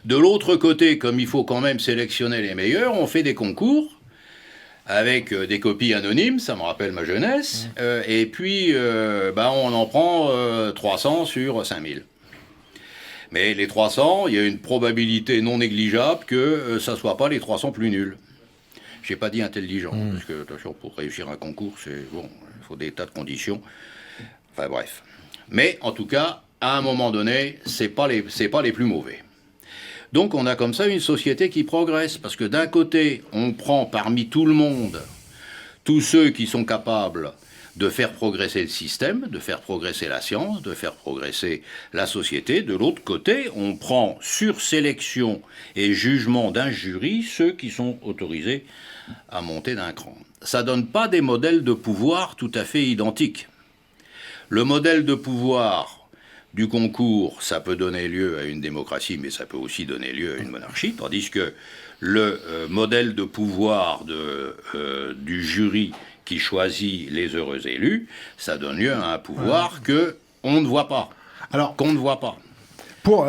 De l'autre côté, comme il faut quand même sélectionner les meilleurs, on fait des concours avec des copies anonymes, ça me rappelle ma jeunesse, et puis on en prend 300 sur 5000. Mais les 300, il y a une probabilité non négligeable que ça ne soit pas les 300 plus nuls. Je n'ai pas dit intelligent, parce que, attention, pour réussir un concours, il faut des tas de conditions. Enfin bref. Mais en tout cas, à un moment donné, c'est pas les plus mauvais. Donc on a comme ça une société qui progresse, parce que d'un côté, on prend parmi tout le monde tous ceux qui sont capables de faire progresser le système, de faire progresser la science, de faire progresser la société. De l'autre côté, on prend sur sélection et jugement d'un jury ceux qui sont autorisés à monter d'un cran. Ça ne donne pas des modèles de pouvoir tout à fait identiques. Le modèle de pouvoir du concours, ça peut donner lieu à une démocratie, mais ça peut aussi donner lieu à une monarchie, tandis que le modèle de pouvoir du jury qui choisit les heureux élus, ça donne lieu à un pouvoir qu'on ne voit pas. Alors, qu'on ne voit pas. Pour,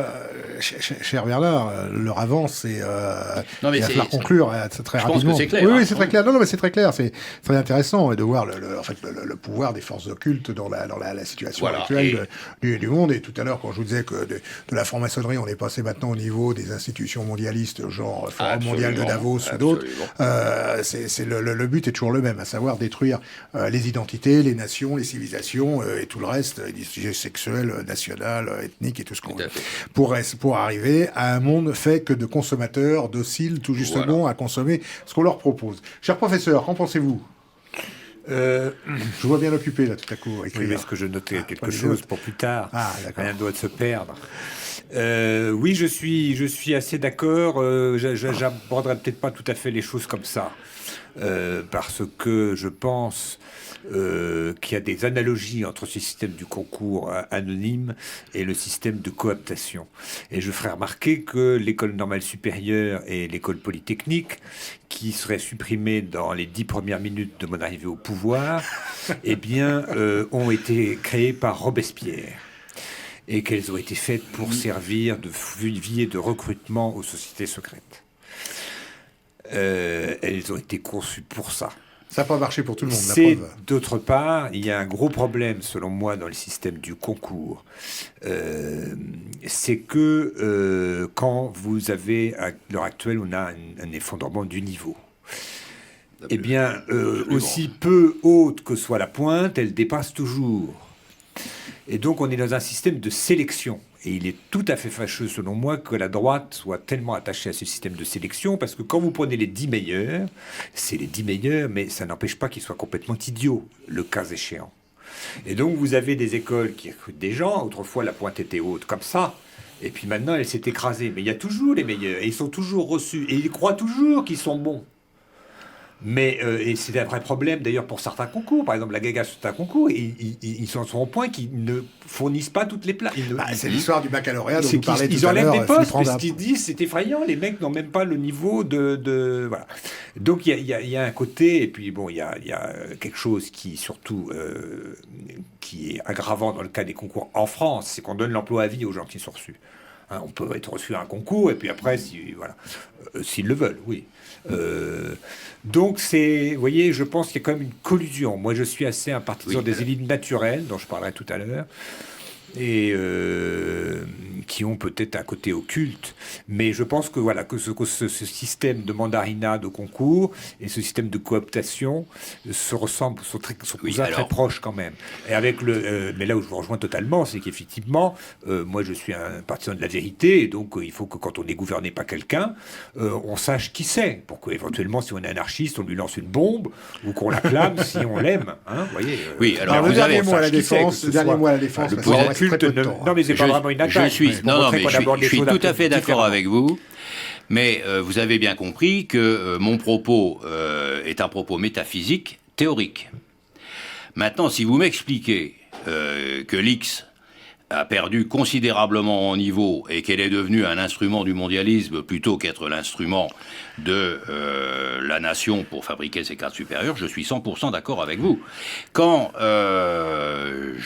cher Bernard, leur avance, il va falloir conclure très rapidement. Je pense que c'est clair. Oui, c'est très clair. Non, mais c'est très clair. C'est très intéressant de voir le pouvoir des forces occultes dans la situation actuelle du monde. Et tout à l'heure, quand je vous disais que de la franc-maçonnerie, on est passé maintenant au niveau des institutions mondialistes, genre Forum mondial de Davos ou d'autres. Le but est toujours le même, à savoir détruire les identités, les nations, les civilisations et tout le reste, les sujets sexuels, national, ethniques et tout ce qu'on veut. Pour arriver à un monde fait que de consommateurs dociles, tout juste bons à consommer ce qu'on leur propose. Cher professeur, qu'en pensez-vous ? Je vois bien occupé là tout à coup. Oui, est-ce que je notais quelque chose pour plus tard ? Rien doit se perdre. Oui, je suis assez d'accord. J'aborderai peut-être pas tout à fait les choses comme ça, parce que je pense qu'il y a des analogies entre ce système du concours anonyme et le système de cooptation. Et je ferai remarquer que l'école normale supérieure et l'école polytechnique, qui seraient supprimées dans les 10 premières minutes de mon arrivée au pouvoir, ont été créées par Robespierre. Et qu'elles ont été faites pour servir de vivier de recrutement aux sociétés secrètes. Elles ont été conçues pour ça. Ça n'a pas marché pour tout le monde, D'autre part, il y a un gros problème, selon moi, dans le système du concours. C'est que quand vous avez, à l'heure actuelle, on a un effondrement du niveau. Aussi peu haute que soit la pointe, elle dépasse toujours. Et donc, on est dans un système de sélection. Et il est tout à fait fâcheux, selon moi, que la droite soit tellement attachée à ce système de sélection, parce que quand vous prenez les 10 meilleurs, c'est les 10 meilleurs, mais ça n'empêche pas qu'ils soient complètement idiots, le cas échéant. Et donc, vous avez des écoles qui recrutent des gens. Autrefois, la pointe était haute comme ça. Et puis maintenant, elle s'est écrasée. Mais il y a toujours les meilleurs. Et ils sont toujours reçus. Et ils croient toujours qu'ils sont bons. Mais et c'est un vrai problème d'ailleurs pour certains concours. Par exemple, la Gaga, c'est un concours. Ils sont au point qu'ils ne fournissent pas toutes les places. C'est l'histoire du baccalauréat dont vous parlez tout à l'heure. Ils enlèvent des postes. Ce qu'ils disent, c'est effrayant. Les mecs n'ont même pas le niveau de voilà. Donc il y a un côté. Et puis bon, il y a quelque chose qui surtout qui est aggravant dans le cas des concours en France, c'est qu'on donne l'emploi à vie aux gens qui sont reçus. Hein, on peut être reçu à un concours et puis après, s'ils le veulent, oui. Donc, vous voyez, je pense qu'il y a quand même une collusion. Moi, je suis assez un partisan des élites naturelles, dont je parlerai tout à l'heure, et qui ont peut-être un côté occulte, Mais je pense que voilà que ce système de mandarinat de concours et ce système de cooptation se ressemblent, sont très proches quand même. Et avec mais là où je vous rejoins totalement, c'est qu'effectivement, moi je suis un partisan de la vérité, et donc il faut que quand on est gouverné par quelqu'un, on sache qui c'est, pour qu'éventuellement, si on est anarchiste, on lui lance une bombe ou qu'on l'acclame si on l'aime. Hein, vous voyez, oui, alors le dernier mot à la défense. Non, mais c'est pas vraiment une attaque. Je suis tout à fait d'accord avec vous. Mais vous avez bien compris que mon propos est un propos métaphysique, théorique. Maintenant, si vous m'expliquez que l'X a perdu considérablement en niveau et qu'elle est devenue un instrument du mondialisme plutôt qu'être l'instrument de la nation pour fabriquer ses cadres supérieurs, je suis 100% d'accord avec vous. Quand je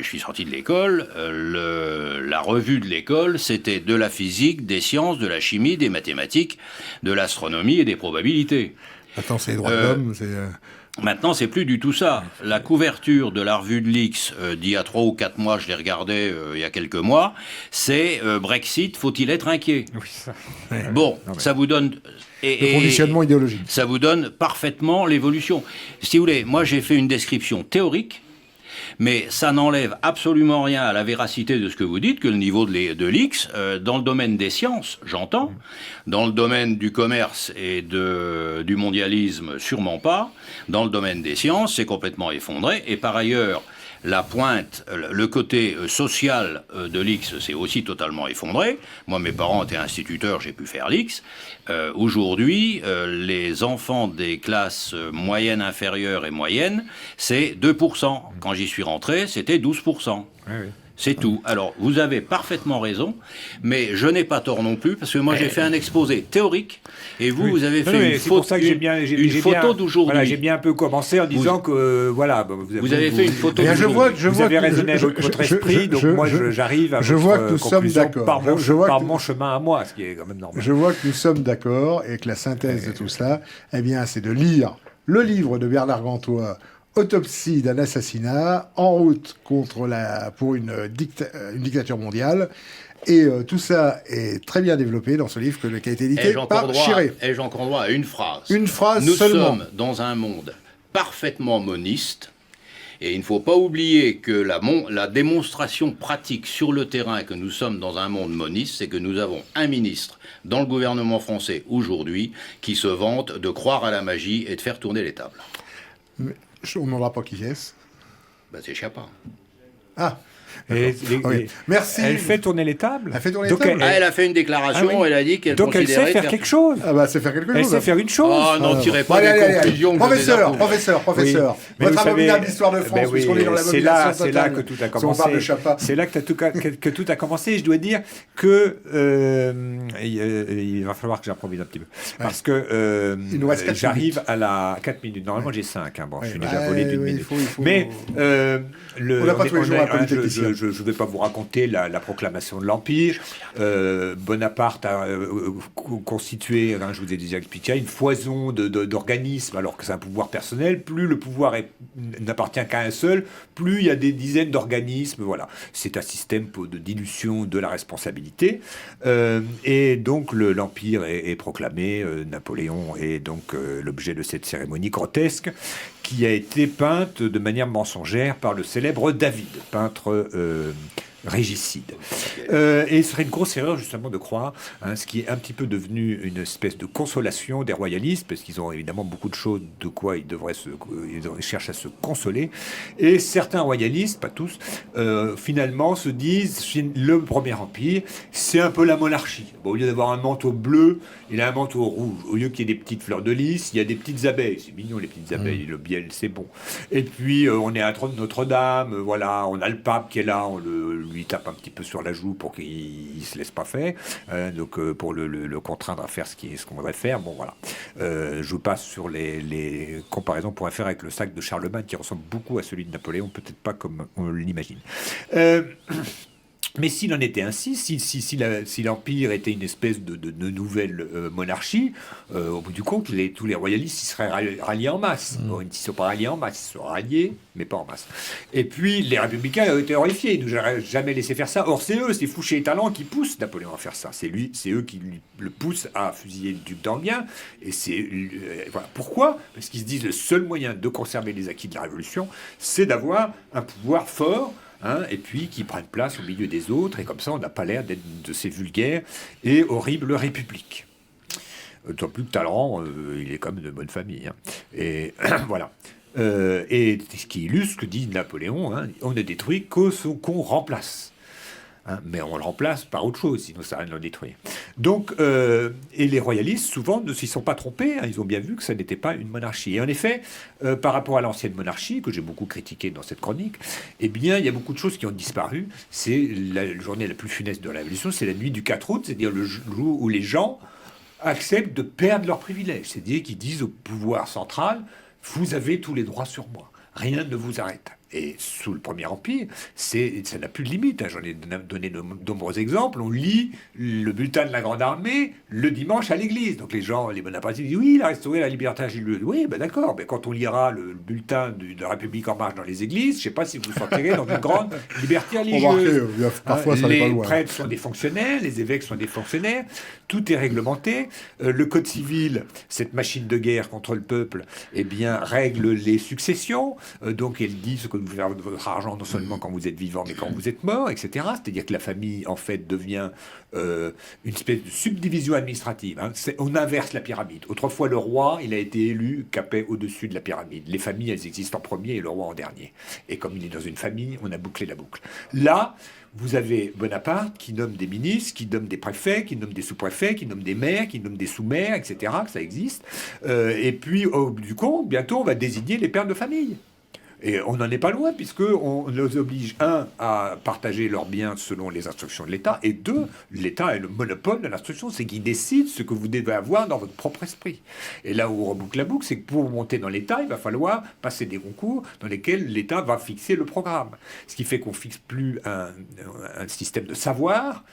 suis sorti de l'école, la revue de l'école, c'était de la physique, des sciences, de la chimie, des mathématiques, de l'astronomie et des probabilités. Attends, c'est les droits de l'homme, c'est... Maintenant, c'est plus du tout ça. La couverture de la revue de l'X d'il y a 3 ou 4 mois, je l'ai regardé il y a quelques mois, c'est Brexit, faut-il être inquiet? Oui, ça. Bon, ça vous donne... le conditionnement idéologique. Ça vous donne parfaitement l'évolution. Si vous voulez, moi j'ai fait une description théorique, mais ça n'enlève absolument rien à la véracité de ce que vous dites, que le niveau de l'X, dans le domaine des sciences, j'entends, dans le domaine du commerce et du mondialisme, sûrement pas, dans le domaine des sciences, c'est complètement effondré, et par ailleurs, la pointe, le côté social de l'X, c'est aussi totalement effondré. Moi, mes parents étaient instituteurs, j'ai pu faire l'X. Aujourd'hui, les enfants des classes moyennes, inférieures et moyennes, c'est 2%. Quand j'y suis rentré, c'était 12%. Oui. C'est tout. Alors, vous avez parfaitement raison, mais je n'ai pas tort non plus, parce que moi, j'ai fait un exposé théorique, et vous, vous avez fait une photo d'aujourd'hui. Voilà, j'ai bien un peu commencé en disant que, voilà... Vous avez fait une photo d'aujourd'hui. Vous avez raisonné avec votre esprit, donc moi, j'arrive à votre conclusion par mon chemin à moi, ce qui est quand même normal. Je vois que nous sommes d'accord, et que la synthèse de tout cela, eh bien, c'est de lire le livre de Bernard Gantois, Autopsie d'un assassinat, en route pour une dictature mondiale. Et tout ça est très bien développé dans ce livre qui a été édité par Chiré. Et j'en crois à une phrase. Une phrase Nous seulement. sommes dans un monde parfaitement moniste. Et il ne faut pas oublier que la démonstration pratique sur le terrain que nous sommes dans un monde moniste, c'est que nous avons un ministre dans le gouvernement français aujourd'hui qui se vante de croire à la magie et de faire tourner les tables. Mais on n'en aura pas qui est-ce? C'est Chiappa. Ah. Merci. Elle fait tourner les tables. Elle fait tourner les tables. Elle a fait une déclaration. Elle a dit qu'elle donc elle sait faire quelque chose. Ah bah, c'est faire quelque chose. Elle sait faire une chose. Oh, n'en tirez pas des conclusions. Professeur. Oui. Votre abominable histoire de France, puisqu'on est dans l'abomination totale. C'est là que tout a commencé. Si on parle de Chiappa. C'est là que tout a commencé. Je dois dire que il va falloir que j'improvise un petit peu, parce que j'arrive à la 4 minutes. Normalement, j'ai 5. Bon, je suis déjà volé d'une minute. Mais on n'a pas tous les jours un polytechnicien. Je ne vais pas vous raconter la proclamation de l'Empire. Bonaparte a constitué, je vous ai déjà expliqué, une foison d'organismes, alors que c'est un pouvoir personnel. Plus le pouvoir n'appartient qu'à un seul, plus il y a des dizaines d'organismes. Voilà. C'est un système de dilution de la responsabilité. Et donc l'Empire est proclamé. Napoléon est donc l'objet de cette cérémonie grotesque qui a été peinte de manière mensongère par le célèbre David, peintre régicide. Et ce serait une grosse erreur justement de croire ce qui est un petit peu devenu une espèce de consolation des royalistes, parce qu'ils ont évidemment beaucoup de choses de quoi ils cherchent à se consoler. Et certains royalistes, pas tous, finalement se disent le Premier Empire, c'est un peu la monarchie. Bon, au lieu d'avoir un manteau bleu, il a un manteau rouge. Au lieu qu'il y ait des petites fleurs de lys, il y a des petites abeilles. C'est mignon les petites abeilles, le biel, c'est bon. Et puis on est à Notre-Dame, voilà, on a le pape qui est là, on lui tape un petit peu sur la joue pour qu'il se laisse pas faire, donc pour le contraindre à faire ce qu'on voudrait faire. Bon voilà, je passe sur les comparaisons qu'on pourrait faire avec le sac de Charlemagne qui ressemble beaucoup à celui de Napoléon, peut-être pas comme on l'imagine. Mais s'il en était ainsi, si l'Empire était une espèce de nouvelle monarchie, au bout du compte, tous les royalistes ils seraient ralliés en masse. Bon, ils ne sont pas ralliés en masse, ils sont ralliés, mais pas en masse. Et puis, les républicains ont été horrifiés, ils ne nous auraient jamais laissé faire ça. Or, c'est eux, c'est Fouché et Talon qui poussent Napoléon à faire ça. C'est eux qui le poussent à fusiller le duc d'Enghien. Et voilà. Pourquoi ? Parce qu'ils se disent le seul moyen de conserver les acquis de la Révolution, c'est d'avoir un pouvoir fort, et puis qui prennent place au milieu des autres, et comme ça on n'a pas l'air d'être de ces vulgaires et horribles républiques. D'autant plus que Talleyrand, il est comme de bonne famille. Et voilà. Et ce qui illustre ce que dit Napoléon, on ne détruit que ce qu'on remplace. Mais on le remplace par autre chose, sinon ça rien de le détruire. Donc, et les royalistes, souvent, ne s'y sont pas trompés. Ils ont bien vu que ça n'était pas une monarchie. Et en effet, par rapport à l'ancienne monarchie, que j'ai beaucoup critiquée dans cette chronique, eh bien, il y a beaucoup de choses qui ont disparu. C'est la journée la plus funeste de la Révolution, c'est la nuit du 4 août, c'est-à-dire le jour où les gens acceptent de perdre leurs privilèges. C'est-à-dire qu'ils disent au pouvoir central, vous avez tous les droits sur moi. Rien ne vous arrête. Et sous le Premier Empire, ça n'a plus de limite. J'en ai donné de nombreux exemples. On lit le bulletin de la Grande Armée le dimanche à l'église. Donc les gens, les bonapartistes disent oui, il a restauré la liberté. Oui, ben d'accord. Mais quand on lira le bulletin de la République en marche dans les églises, je ne sais pas si vous vous sentirez dans une grande liberté religieuse. Parfois, ça n'est pas loin. Les prêtres sont des fonctionnaires, les évêques sont des fonctionnaires. Tout est réglementé. Le Code civil, cette machine de guerre contre le peuple, eh bien, règle les successions. Donc elle dit ce que vous faire votre argent non seulement quand vous êtes vivant, mais quand vous êtes mort, etc. C'est-à-dire que la famille, en fait, devient une espèce de subdivision administrative. On inverse la pyramide. Autrefois, le roi, il a été élu capet au-dessus de la pyramide. Les familles, elles existent en premier et le roi en dernier. Et comme il est dans une famille, on a bouclé la boucle. Là, vous avez Bonaparte qui nomme des ministres, qui nomme des préfets, qui nomme des sous-préfets, qui nomme des maires, qui nomme des sous-maires, etc., que ça existe. Et puis, du coup, bientôt, on va désigner les pères de famille. Et on n'en est pas loin, puisqu'on les oblige, à partager leurs biens selon les instructions de l'État, et deux, l'État a le monopole de l'instruction, c'est qu'il décide ce que vous devez avoir dans votre propre esprit. Et là où on reboucle la boucle, c'est que pour monter dans l'État, il va falloir passer des concours dans lesquels l'État va fixer le programme. Ce qui fait qu'on ne fixe plus un système de savoir,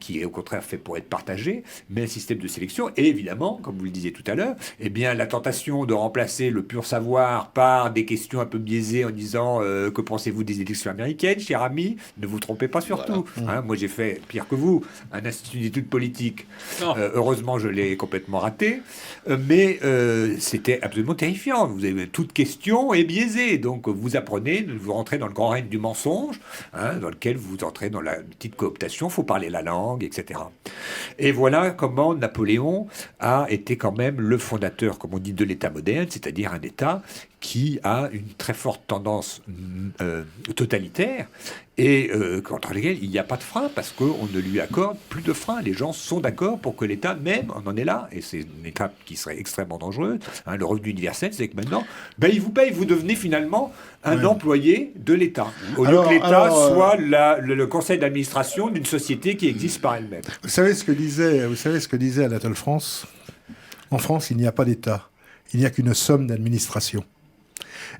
qui est au contraire fait pour être partagé, mais un système de sélection. Et évidemment, comme vous le disiez tout à l'heure, eh bien, la tentation de remplacer le pur savoir par des questions un peu biaisées en disant que pensez-vous des élections américaines, cher ami, ne vous trompez pas surtout. Voilà. Moi j'ai fait pire que vous, un institut d'études politiques. Heureusement je l'ai complètement raté, mais c'était absolument terrifiant. Vous avez toute question est biaisée, donc vous apprenez, vous rentrez dans le grand règne du mensonge, dans lequel vous entrez dans la petite cooptation, faut parler la langue, etc. Et voilà comment Napoléon a été quand même le fondateur, comme on dit, de l'État moderne, c'est-à-dire un État qui a une très forte tendance totalitaire et contre lesquels il n'y a pas de frein parce qu'on ne lui accorde plus de frein. Les gens sont d'accord pour que l'État même, on en est là, et c'est une étape qui serait extrêmement dangereuse. Le revenu universel, c'est que maintenant, il vous paye, vous devenez finalement un employé de l'État. Au lieu que l'État soit le conseil d'administration d'une société qui existe par elle-même. Vous savez ce que disait Anatole France ? En France, il n'y a pas d'État. Il n'y a qu'une somme d'administration.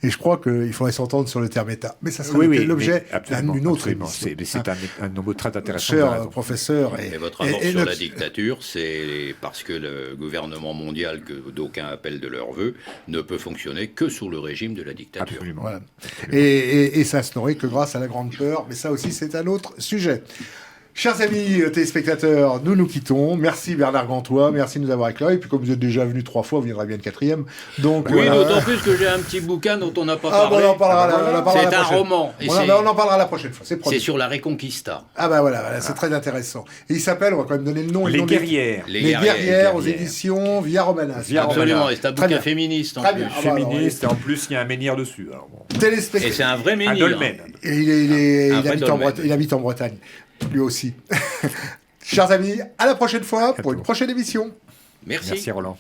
Et je crois qu'il faudrait s'entendre sur le terme État. Mais ça serait l'objet d'une autre émission. C'est un mot très intéressant. Cher professeur. Et votre rapport sur la dictature, c'est parce que le gouvernement mondial, que d'aucuns appellent de leur vœu, ne peut fonctionner que sous le régime de la dictature. Absolument. Voilà. Et ça se n'aurait que grâce à la grande peur. Mais ça aussi, c'est un autre sujet. Chers amis téléspectateurs, nous quittons. Merci Bernard Gantois, merci de nous avoir éclairés. Et puis comme vous êtes déjà venu 3 fois, vous viendrez bien le 4e. Donc, oui, d'autant plus que j'ai un petit bouquin dont on n'a pas parlé. On en parlera c'est un roman. On en parlera la prochaine fois. C'est sur la Reconquista. Voilà, c'est très intéressant. Et il s'appelle, on va quand même donner le nom. Les Guerrières. Les Guerrières aux éditions Via Romanas. Absolument, et c'est un bouquin féministe en plus. Féministe, et en plus il y a un menhir dessus. Et c'est un vrai menhir. Et il habite en Bretagne. Lui aussi. Chers amis, à la prochaine fois pour une prochaine émission. Merci. Merci Roland.